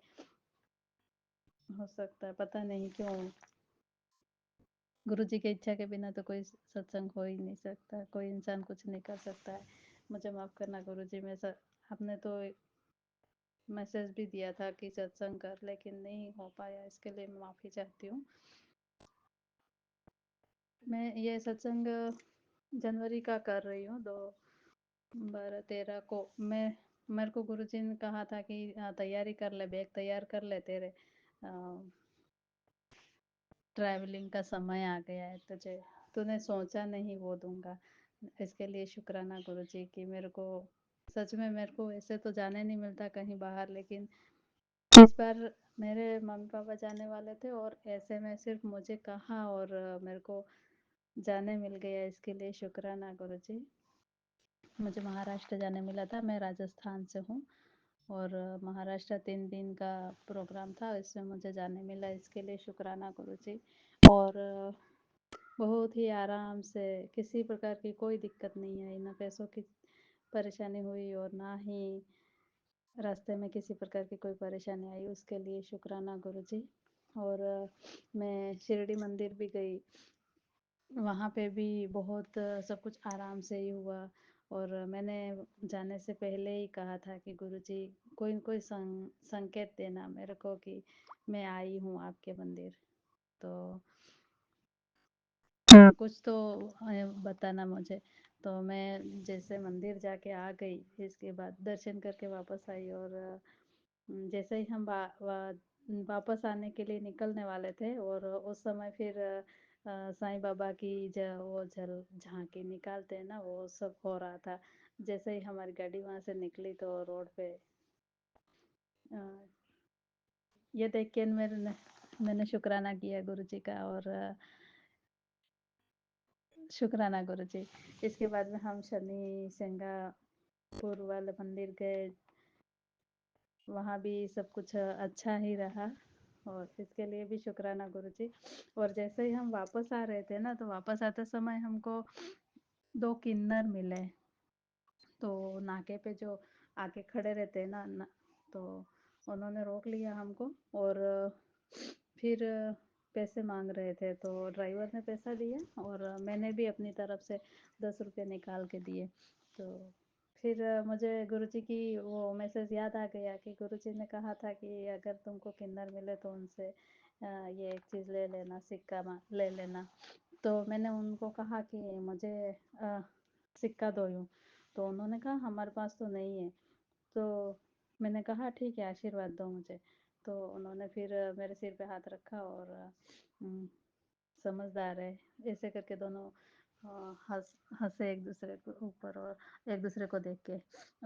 हो सकता है, पता नहीं क्यों, गुरुजी की इच्छा के बिना तो कोई सत्संग हो ही नहीं सकता, कोई इंसान कुछ नहीं कर सकता है। मुझे माफ़ करना गुरुजी। आपने तो मैसेज भी दिया था कि सत्संग कर, लेकिन नहीं हो पाया, इसके लिए मैं माफ़ी चाहती हूँ। मैं ये सत्संग जनवरी का कर रही हूँ, 12-13 को। मेरे को गुरुजी ने कहा था कि तैयारी कर ले, बैग तैयार कर ले तेरे, ट्रैवलिंग का समय आ गया है तुझे, तूने सोचा नहीं वो दूंगा। इसके लिए शुक्राना गुरु जी कि मेरे को सच में, मेरे को ऐसे तो जाने नहीं मिलता कहीं बाहर, लेकिन इस बार मेरे मम्मी पापा जाने वाले थे और ऐसे में सिर्फ मुझे कहा और मेरे को जाने मिल गया। इसके लिए शुक्राना गुरु जी। मुझे महाराष्ट्र जाने मिला था, मैं राजस्थान से हूँ और महाराष्ट्र 3 दिन का प्रोग्राम था, इसमें मुझे जाने मिला। इसके लिए शुक्राना गुरु जी। और बहुत ही आराम से, किसी प्रकार की कोई दिक्कत नहीं आई, ना पैसों की परेशानी हुई और ना ही रास्ते में किसी प्रकार की कोई परेशानी आई। उसके लिए शुक्राना गुरु जी। और मैं शिरडी मंदिर भी गई, वहाँ पे भी बहुत सब कुछ आराम से ही हुआ। और मैंने जाने से पहले ही कहा था कि गुरुजी कोई न कोई संकेत देना मेरे को कि मैं आई हूँ आपके मंदिर, तो कुछ तो बताना मुझे। तो मैं जैसे मंदिर जाके आ गई, इसके बाद दर्शन करके वापस आई और जैसे ही हम वापस आने के लिए निकलने वाले थे और उस समय फिर साईं बाबा की वो जल झांकी निकालते हैं ना, वो सब हो रहा था। जैसे ही हमारी गाड़ी वहां से निकली तो रोड पे अ, ये देख के मैंने शुक्राना किया गुरु जी का। और शुक्राना गुरु जी। इसके बाद में हम शनि सिंगापुर वाले मंदिर गए, वहाँ भी सब कुछ अच्छा ही रहा और इसके लिए भी शुक्राना गुरु जी। और जैसे ही हम वापस आ रहे थे ना, तो वापस आते समय हमको 2 किन्नर मिले। तो नाके पे जो आके खड़े रहते हैं ना, तो उन्होंने रोक लिया हमको और फिर पैसे मांग रहे थे। तो ड्राइवर ने पैसा दिया और मैंने भी अपनी तरफ से 10 रुपये निकाल के दिए। तो फिर मुझे गुरुजी की वो मैसेज याद आ गया कि गुरुजी ने कहा था कि अगर तुमको किन्नर मिले तो उनसे ये एक चीज़ ले लेना, सिक्का ले लेना। तो मैंने उनको कहा कि मुझे सिक्का दो यूँ। तो उन्होंने कहा हमारे पास तो नहीं है। तो मैंने कहा ठीक है, आशीर्वाद दो मुझे। तो उन्होंने फिर मेरे सिर पे हाथ रखा और उम, समझदार है, ऐसे करके दोनों हंसे एक दूसरे के ऊपर और एक दूसरे को देख के।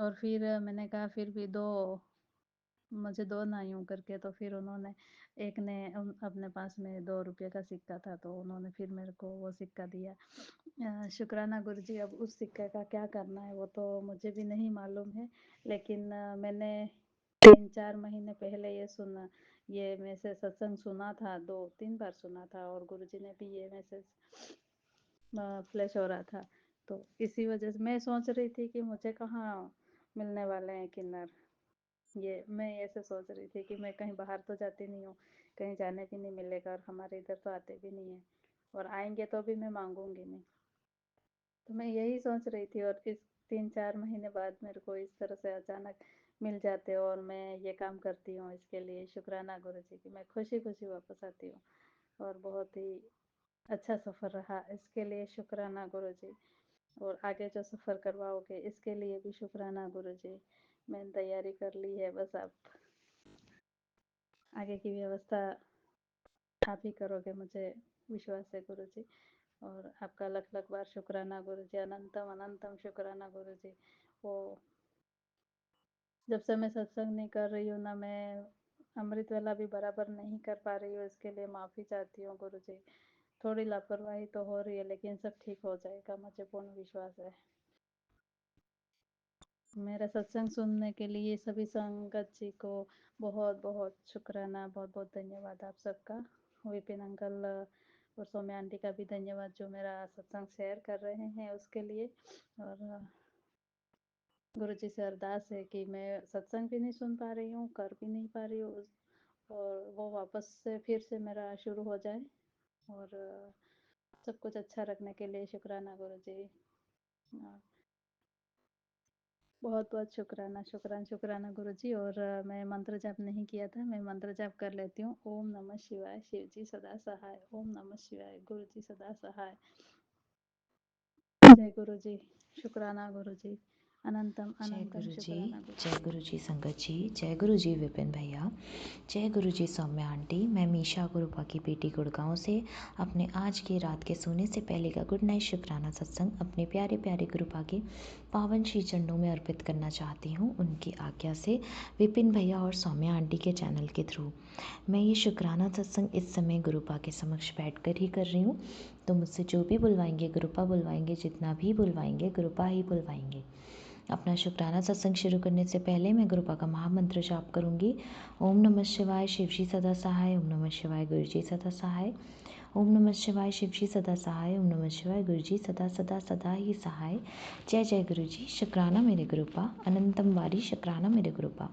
और फिर मैंने कहा फिर भी दो, मुझे दो ना यूं करके। तो फिर उन्होंने, एक ने अपने पास में 2 रुपये का सिक्का था, तो उन्होंने फिर मेरे को वो सिक्का दिया। शुक्राना गुरुजी। अब उस सिक्के का क्या करना है वो तो मुझे भी नहीं मालूम है, लेकिन मैंने 3-4 महीने पहले ये मैसेज सत्संग सुना था, 2-3 बार सुना था और गुरुजी ने भी ये मैसेज फ्लैश हो रहा था। तो इसी वजह से मैं सोच रही थी कि मुझे कहाँ मिलने वाले हैं किन्नर। ये मैं ऐसे सोच रही थी कि मैं कहीं बाहर तो जाती नहीं हूँ, कहीं जाने भी नहीं मिलेगा और हमारे इधर तो आते भी नहीं है और आएंगे तो भी मैं मांगूंगी नहीं। तो मैं यही सोच रही थी और इस 3-4 महीने बाद मेरे को इस तरह से अचानक मिल जाते और मैं ये काम करती हूँ। इसके लिए शुक्राना गुरु जी की। मैं खुशी खुशी वापस आती हूँ और बहुत ही अच्छा सफ़र रहा, इसके लिए शुक्राना गुरु जी। और आगे जो सफ़र करवाओगे इसके लिए भी शुक्राना गुरु जी। मैंने तैयारी कर ली है, बस आप आगे की व्यवस्था आप ही करोगे, मुझे विश्वास है गुरु जी। और आपका लख लख बार शुक्राना गुरु जी, अनंतम अनंतम शुक्राना गुरु जी। वो जब से मैं सत्संग नहीं कर रही हूँ ना, मैं अमृत वेला भी बराबर नहीं कर पा रही हूँ, इसके लिए माफ़ी चाहती हूँ गुरु जी। थोड़ी लापरवाही तो हो रही है, लेकिन सब ठीक हो जाएगा, मुझे पूर्ण विश्वास है। मेरा सत्संग सुनने के लिए सभी संगत जी को बहुत बहुत शुक्राना, बहुत बहुत धन्यवाद आप सबका। विपिन अंकल और सौम्या आंटी का भी धन्यवाद जो मेरा सत्संग शेयर कर रहे हैं उसके लिए। और गुरु जी से अरदास है कि मैं सत्संग भी नहीं सुन पा रही हूँ, कर भी नहीं पा रही हूँ, और वो वापस से फिर से मेरा शुरू हो जाए। और सब कुछ अच्छा रखने के लिए शुक्राना गुरु जी। बहुत बहुत शुक्राना शुक्राना शुक्राना गुरु जी। और मैं मंत्र जाप नहीं किया था, मैं मंत्र जाप कर लेती हूँ। ओम नमः शिवाय, शिव जी सदा सहाय। ओम नमः शिवाय, गुरु जी सदा सहाय। जय गुरु जी। शुक्राना गुरु जी। अनंतम जय अनंतम गुरु जी, शुक्राना गुरु। जय गुरु जी संगत जी, जय गुरु जी विपिन भैया, जय गुरु जी सौम्या आंटी। मैं मीशा गुरुपा की बेटी गुड़गांव से अपने आज की रात के सोने से पहले का गुड नाइट शुक्राना सत्संग अपने प्यारे प्यारे गुरुपा के पावन श्री चरणों में अर्पित करना चाहती हूँ, उनकी आज्ञा से विपिन भैया और सौम्या आंटी के चैनल के थ्रू। मैं ये शुक्राना सत्संग इस समय गुरुपा के समक्ष बैठ कर ही कर रही हूँ, तो मुझसे जो भी बुलवाएंगे गुरुपा बुलवाएंगे, जितना भी बुलवाएंगे गुरुपा ही बुलवाएंगे। अपना शुक्राना सत्संग शुरू करने से पहले मैं गुरुपा का महामंत्र जाप करूंगी। ओम नमः शिवाय, शिव जी सदा सहाय। ओम नमः शिवाय, गुरु जी सदा सहाय। ओम नमः शिवाय, शिव जी सदा सहाय। ओम नमः शिवाय, गुरु जी सदा सदा सदा ही सहाय। जय जय गुरु जी। शुक्राना मेरे गुरुपा, अनंतम वारी शुक्राना मेरे गुरुपा।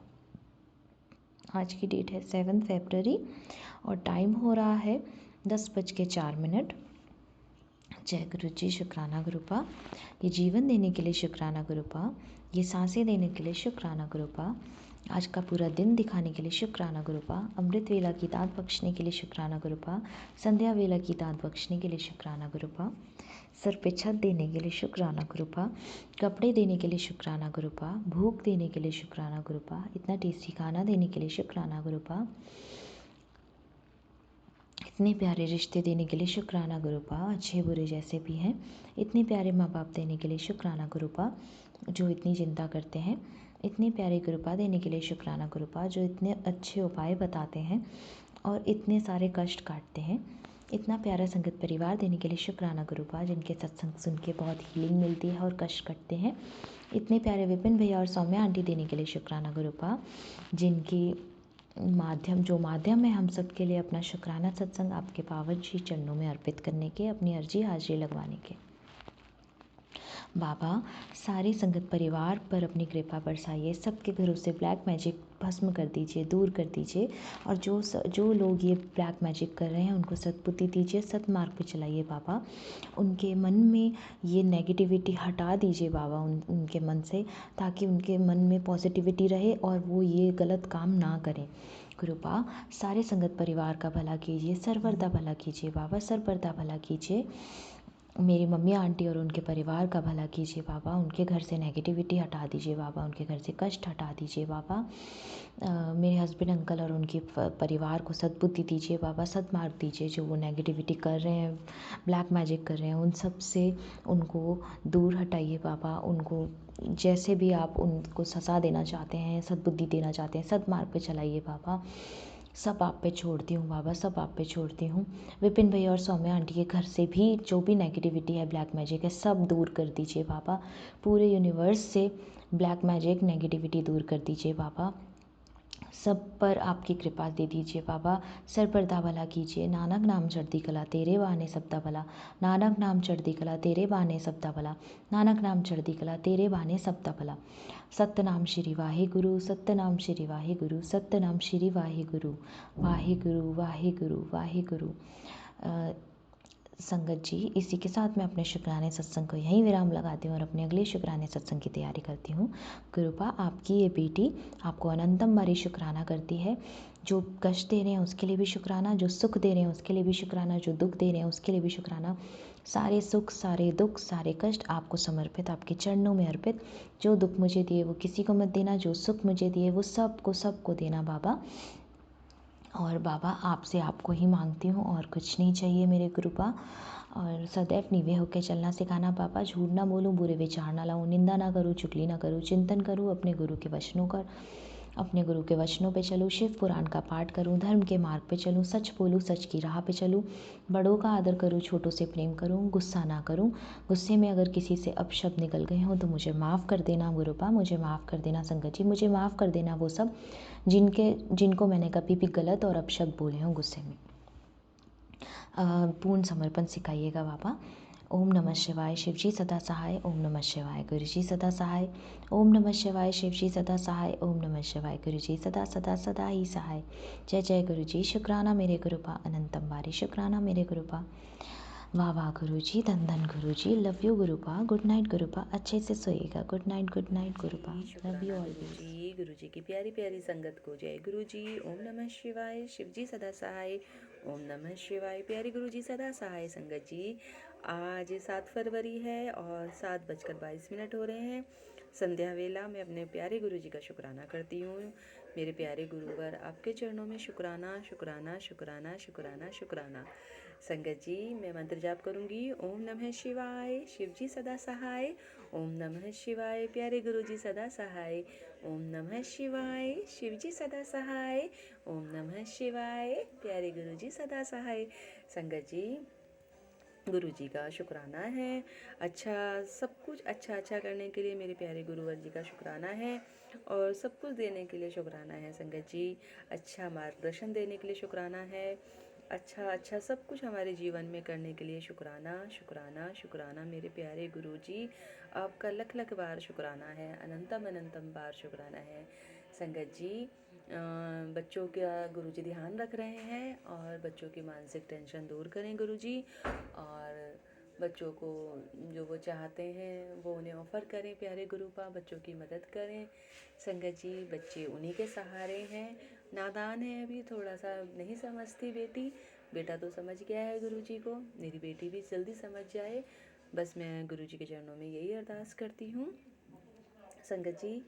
आज की डेट है 7 फरवरी और टाइम हो रहा है 10:04। जय गुरु जी। शुक्राना गुरुपा। ये जीवन देने के लिए शुक्राना गुरुपा, ये सांसें देने के लिए शुक्राना गुरुपा, आज का पूरा दिन दिखाने के लिए शुक्राना गुरुपा, अमृत वेला की दात बख्शने के लिए शुक्राना गुरुपा, संध्या वेला की दात बख्शने के लिए शुक्राना गुरुपा, सर पे छत देने के लिए शुक्राना गुरुपा, कपड़े देने के लिए शुक्राना गुरुपा, भूख देने के लिए शुक्राना गुरुपा, इतना टेस्टी खाना देने के लिए शुक्राना गुरुपा, इतने प्यारे रिश्ते देने के लिए शुक्राना गुरुपा, अच्छे बुरे जैसे भी हैं, इतने प्यारे माँ बाप देने के लिए शुक्राना गुरुपा, जो इतनी चिंता करते हैं, इतने प्यारे गुरुपा देने के लिए शुक्राना गुरुपा, जो इतने अच्छे उपाय बताते हैं और इतने सारे कष्ट काटते हैं, इतना प्यारा संगत परिवार देने के लिए शुक्राना गुरुपा, जिनके सत्संग सुन के बहुत हीलिंग मिलती है और कष्ट कटते हैं, इतने प्यारे विपिन भैया और सौम्या आंटी देने के लिए शुक्राना गुरुपा, जिनकी माध्यम है हम सब के लिए अपना शुक्राना सत्संग आपके पावन श्री चरणों में अर्पित करने के, अपनी अर्जी हाजिरी लगवाने के। बाबा सारे संगत परिवार पर अपनी कृपा बरसाइए, सबके घरों से ब्लैक मैजिक भस्म कर दीजिए, दूर कर दीजिए, और जो लोग ये ब्लैक मैजिक कर रहे हैं उनको सद्बुद्धि दीजिए, सत्मार्ग पे चलाइए बाबा, उनके मन में ये नेगेटिविटी हटा दीजिए बाबा उनके मन से, ताकि उनके मन में पॉजिटिविटी रहे और वो ये गलत काम ना करें। कृपा सारे संगत परिवार का भला कीजिए, सर्वदा भला कीजिए बाबा, सर्वदा भला कीजिए, मेरी मम्मी आंटी और उनके परिवार का भला कीजिए बाबा, उनके घर से नेगेटिविटी हटा दीजिए बाबा, उनके घर से कष्ट हटा दीजिए बाबा, मेरे हस्बैंड अंकल और उनके परिवार को सद्बुद्धि दीजिए बाबा, सद्मार्ग दीजिए, जो वो नेगेटिविटी कर रहे हैं, ब्लैक मैजिक कर रहे हैं, उन सब से उनको दूर हटाइए बाबा, उनको जैसे भी आप उनको सज़ा देना चाहते हैं, सद्बुद्धि देना चाहते हैं, सद्मार्ग पे चलाइए बाबा, सब आप पे छोड़ती हूँ बाबा, सब आप पे छोड़ती हूँ। विपिन भैया और सौम्या आंटी के घर से भी जो भी नेगेटिविटी है, ब्लैक मैजिक है, सब दूर कर दीजिए बाबा, पूरे यूनिवर्स से ब्लैक मैजिक नेगेटिविटी दूर कर दीजिए बाबा, सब पर आपकी कृपा दे दीजिए बाबा, सर पर दा भला कीजिए, नानक नाम चढ़ती कला तेरे बहाने सबदा भला, नानक नाम चढ़ती कला तेरे बहाने सबदा भला, नानक नाम चढ़ती कला तेरे बहाने सबदा भला, सतनाम श्री वाहिगुरु, सतनाम श्री वाहिगुरु, सतनाम श्री वाहिगुरु, वाहिगुरु वाहिगुरु वाहिगुरु। संगत जी, इसी के साथ मैं अपने शुक्राने सत्संग को यहीं विराम लगाती हूँ और अपने अगले शुक्राने सत्संग की तैयारी करती हूँ। कृपा आपकी ये बेटी आपको अनंतम बारी शुक्राना करती है, जो कष्ट दे रहे हैं उसके लिए भी शुक्राना, जो सुख दे रहे हैं उसके लिए भी शुक्राना, जो दुख दे रहे हैं उसके लिए भी शुक्राना, सारे सुख सारे दुख सारे कष्ट आपको समर्पित, आपके चरणों में अर्पित, जो दुख मुझे दिए वो किसी को मत देना, जो सुख मुझे दिए वो सबको देना बाबा, और बाबा आपसे आपको ही मांगती हूँ और कुछ नहीं चाहिए मेरे कृपा, और सदैव नीवे होकर चलना सिखाना बाबा, झूठ ना बोलूँ, बुरे विचार ना लाऊं, निंदा ना करूँ, चुगली ना करूँ, चिंतन करूँ अपने गुरु के वचनों का, अपने गुरु के वचनों पे चलूँ, शिव पुराण का पाठ करूँ, धर्म के मार्ग पे चलूँ, सच बोलूँ, सच की राह पे चलूँ, बड़ों का आदर करूँ, छोटों से प्रेम करूँ, गुस्सा ना करूँ, गुस्से में अगर किसी से अपशब्द निकल गए हों तो मुझे माफ़ कर देना गुरुपा, मुझे माफ़ कर देना संगत जी, मुझे माफ़ कर देना वो सब जिनको मैंने कभी भी गलत और अपशब्द बोले हों गुस्से में। पूर्ण समर्पण सिखाइएगा बाबा। ओम नमः शिवाय, शिव जी सदा सहाय। ओम नमः शिवाय, गुरु जी सदा सहाय। ओम नमः शिवाय, शिव जी सदा सहाय। ओम नमः शिवाय, गुरु जी सदा सदा सदा ही सहाय। जय जय गुरु जी। शुक्राना मेरे गुरुपा, अनंतम बारी शुक्राना मेरे गुरुपा। वाह वाह गुरु जी, धन धन Guru ji, love you Gurupa, good night Gurupa, अच्छे से सोइएगा, good night Gurupa, love you always. Guru ji की प्यारी प्यारी संगत को जय गुरु जी। ओम नमः शिवाय, शिव जी सदा सहाय। ओम नमः शिवाय, प्यारे गुरु जी सदा सहाय। संगत जी, आज 7 फरवरी है और 7:22 हो रहे हैं। संध्या वेला मैं अपने प्यारे गुरु जी का शुक्राना करती हूँ। मेरे प्यारे गुरुवर, आपके चरणों में शुक्राना शुक्राना शुक्राना शुक्राना शुक्राना। संगत जी, मैं मंत्र जाप करूँगी। ओम नमः शिवाय, शिव जी सदा सहाय। ओम नमः शिवाय, प्यारे गुरु जी सदा सहाय। ओम नमः शिवाय, शिव जी सदा सहाय। ओम नमः शिवाय, प्यारे गुरु जी सदा सहाय। संगत जी, गुरु जी का शुक्राना है। अच्छा, सब कुछ अच्छा करने के लिए मेरे प्यारे गुरुवर जी का शुक्राना है, और सब कुछ देने के लिए शुक्राना है। संगत जी, अच्छा मार्गदर्शन देने के लिए शुक्राना है। अच्छा सब कुछ हमारे जीवन में करने के लिए शुक्राना शुक्राना शुक्राना। मेरे प्यारे गुरु जी, आपका लख लख बार शुक्राना है, अनंतम अनंतम बार शुक्राना है। संगत जी, बच्चों का गुरुजी ध्यान रख रहे हैं, और बच्चों की मानसिक टेंशन दूर करें गुरुजी, और बच्चों को जो वो चाहते हैं वो उन्हें ऑफ़र करें प्यारे गुरुपा, बच्चों की मदद करें। संगत जी, बच्चे उन्हीं के सहारे हैं, नादान है अभी, थोड़ा सा नहीं समझती बेटा तो समझ गया है गुरुजी को, मेरी बेटी भी जल्दी समझ जाए, बस मैं गुरुजी के चरणों में यही अरदास करती हूँ। संगत जी,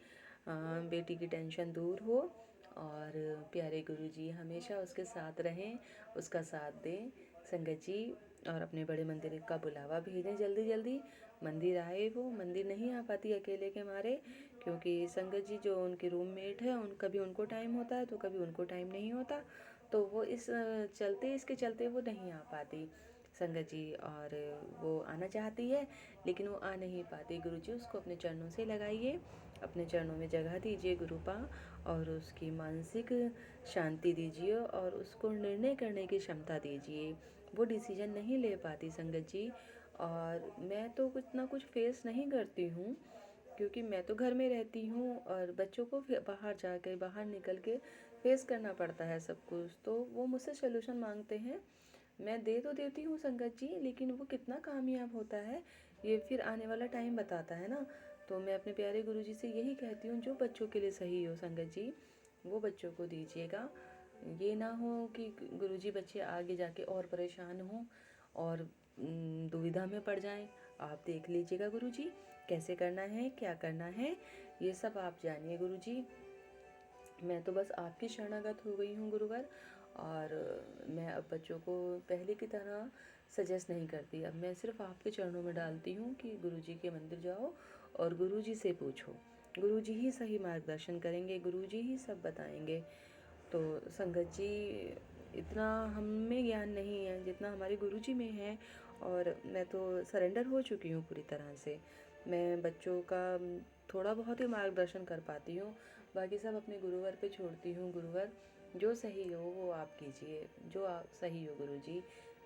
बेटी की टेंशन दूर हो, और प्यारे गुरुजी हमेशा उसके साथ रहें, उसका साथ दें। संगत जी, और अपने बड़े मंदिर का बुलावा भेजें जल्दी जल्दी। मंदिर आए, वो मंदिर नहीं आ पाती अकेले के मारे, क्योंकि संगत जी जो उनके रूममेट है, कभी उनको टाइम होता है तो कभी उनको टाइम नहीं होता, तो वो इसके चलते वो नहीं आ पाती संगत जी, और वो आना चाहती है लेकिन वो आ नहीं पाती। गुरुजी, उसको अपने चरणों से लगाइए, अपने चरणों में जगह दीजिए गुरुपा, और उसकी मानसिक शांति दीजिए, और उसको निर्णय करने की क्षमता दीजिए। वो डिसीजन नहीं ले पाती संगत जी, और मैं तो कुछ ना कुछ फेस नहीं करती हूँ, क्योंकि मैं तो घर में रहती हूँ, और बच्चों को बाहर निकल के फेस करना पड़ता है सब कुछ, तो वो मुझसे सोल्यूशन मांगते हैं। मैं दे तो देती हूँ संगत जी, लेकिन वो कितना कामयाब होता है ये फिर आने वाला टाइम बताता है ना। तो मैं अपने प्यारे गुरुजी से यही कहती हूँ, जो बच्चों के लिए सही हो संगत जी, वो बच्चों को दीजिएगा। ये ना हो कि गुरुजी बच्चे आगे जाके और परेशान हों और दुविधा में पड़ जाएं। आप देख लीजिएगा गुरुजी, कैसे करना है, क्या करना है, ये सब आप जानिए गुरुजी। मैं तो बस आपकी शरणागत हो गई हूँ गुरुवर, और मैं अब बच्चों को पहले की तरह सजेस्ट नहीं करती। अब मैं सिर्फ आपके चरणों में डालती हूँ कि गुरुजी के मंदिर जाओ और गुरुजी से पूछो, गुरुजी ही सही मार्गदर्शन करेंगे, गुरुजी ही सब बताएंगे। तो संगत जी, इतना हम में ज्ञान नहीं है जितना हमारे गुरुजी में है, और मैं तो सरेंडर हो चुकी हूँ पूरी तरह से। मैं बच्चों का थोड़ा बहुत ही मार्गदर्शन कर पाती हूँ, बाकी सब अपने गुरुवर पे छोड़ती हूँ। गुरुवर, जो सही हो वो आप कीजिए, जो आप सही हो गुरुजी,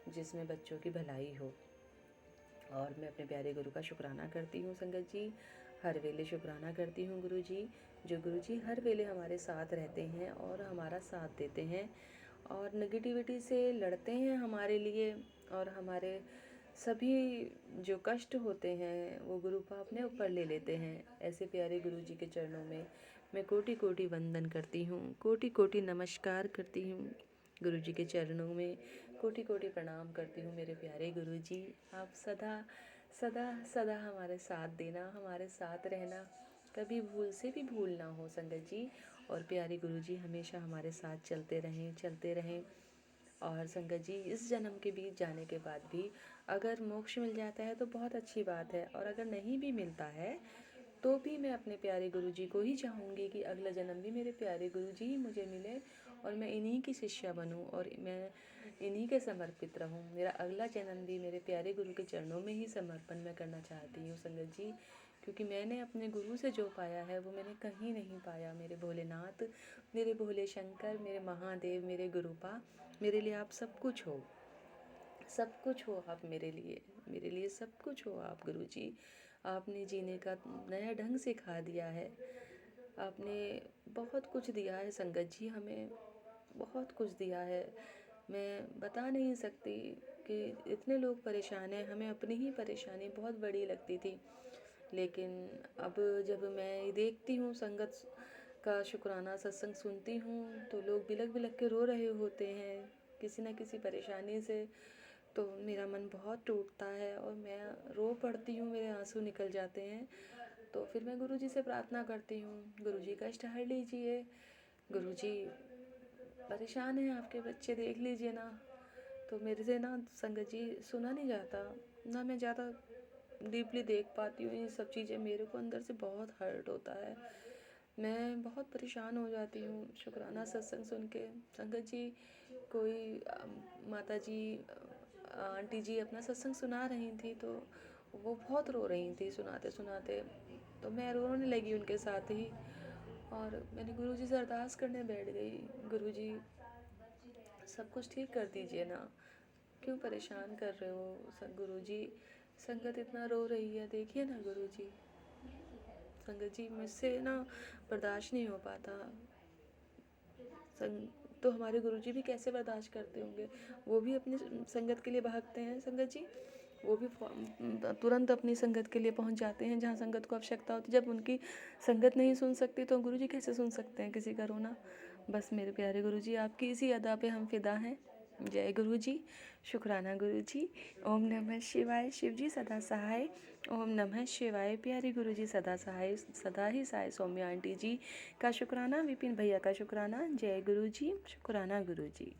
जिसमें बच्चों की भलाई हो। और मैं अपने प्यारे गुरु का शुक्राना करती हूँ संगत जी, हर वेले शुक्राना करती हूँ गुरुजी, जो गुरुजी हर वेले हमारे साथ रहते हैं और हमारा साथ देते हैं, और नेगेटिविटी से लड़ते हैं हमारे लिए, और हमारे सभी जो कष्ट होते हैं वो गुरुपा अपने ऊपर ले लेते हैं। ऐसे प्यारे गुरुजी के चरणों में मैं कोटि कोटि वंदन करती हूँ, कोटि कोटि नमस्कार करती हूँ। गुरुजी के चरणों में कोटि कोटि प्रणाम करती हूँ। मेरे प्यारे गुरुजी, आप सदा सदा सदा हमारे साथ देना, हमारे साथ रहना, कभी भूल से भी भूल ना हो संगत जी। और प्यारे गुरुजी हमेशा हमारे साथ चलते रहें। और संगत जी, इस जन्म के बीत जाने के बाद भी अगर मोक्ष मिल जाता है तो बहुत अच्छी बात है, और अगर नहीं भी मिलता है तो भी मैं अपने प्यारे गुरुजी को ही चाहूँगी कि अगला जन्म भी मेरे प्यारे गुरुजी ही मुझे मिले, और मैं इन्हीं की शिष्या बनूं, और मैं इन्हीं के समर्पित रहूं। मेरा अगला जन्म भी मेरे प्यारे गुरु के चरणों में ही समर्पण मैं करना चाहती हूँ संगत जी, क्योंकि मैंने अपने गुरु से जो पाया है वो मैंने कहीं नहीं पाया। मेरे भोलेनाथ, मेरे भोले शंकर, मेरे महादेव, मेरे गुरुपा, मेरे लिए आप सब कुछ हो, सब कुछ हो आप मेरे लिए सब कुछ हो आप गुरुजी। आपने जीने का नया ढंग सिखा दिया है, आपने बहुत कुछ दिया है संगत जी, हमें बहुत कुछ दिया है। मैं बता नहीं सकती कि इतने लोग परेशान हैं, हमें अपनी ही परेशानी बहुत बड़ी लगती थी, लेकिन अब जब मैं देखती हूँ संगत का शुक्राना सत्संग सुनती हूँ तो लोग बिलख बिलख के रो रहे होते हैं किसी न किसी परेशानी से, तो मेरा मन बहुत टूटता है और मैं रो पड़ती हूँ, मेरे आंसू निकल जाते हैं। तो फिर मैं गुरुजी से प्रार्थना करती हूँ, गुरुजी कष्ट हर लीजिए, गुरुजी परेशान हैं आपके बच्चे, देख लीजिए ना। तो मेरे से ना संगत जी सुना नहीं जाता, ना मैं ज़्यादा डीपली देख पाती हूँ ये सब चीज़ें। मेरे को अंदर से बहुत हर्ट होता है, मैं बहुत परेशान हो जाती हूँ शुक्राना सत्संग सुन के। संगत जी कोई माता जी आंटी जी अपना सत्संग सुना रही थी, तो वो बहुत रो रही थी सुनाते सुनाते, तो मैं रोने लगी उनके साथ ही। और मैंने गुरुजी से अरदास करने बैठ गई, गुरुजी सब कुछ ठीक कर दीजिए ना, क्यों परेशान कर रहे हो गुरुजी, संगत इतना रो रही है, देखिए ना गुरुजी। संगत जी मुझसे ना बर्दाश्त नहीं हो पाता। तो हमारे गुरुजी भी कैसे बर्दाश्त करते होंगे, वो भी अपनी संगत के लिए भागते हैं संगत जी, वो भी तुरंत अपनी संगत के लिए पहुंच जाते हैं जहाँ संगत को आवश्यकता होती है। जब उनकी संगत नहीं सुन सकती तो गुरुजी कैसे सुन सकते हैं किसी का रोना। बस मेरे प्यारे गुरुजी आपकी इसी अदा पे हम फिदा हैं। जय गुरुजी, शुक्राना गुरुजी। ओम नमः शिवाय, शिव जी सदा सहाय। ओम नमः शिवाय, प्यारे गुरुजी सदा सहाय, सदा ही सहाय। सौम्या आंटी जी का शुक्राना, विपिन भैया का शुक्राना। जय गुरुजी, शुक्राना गुरुजी।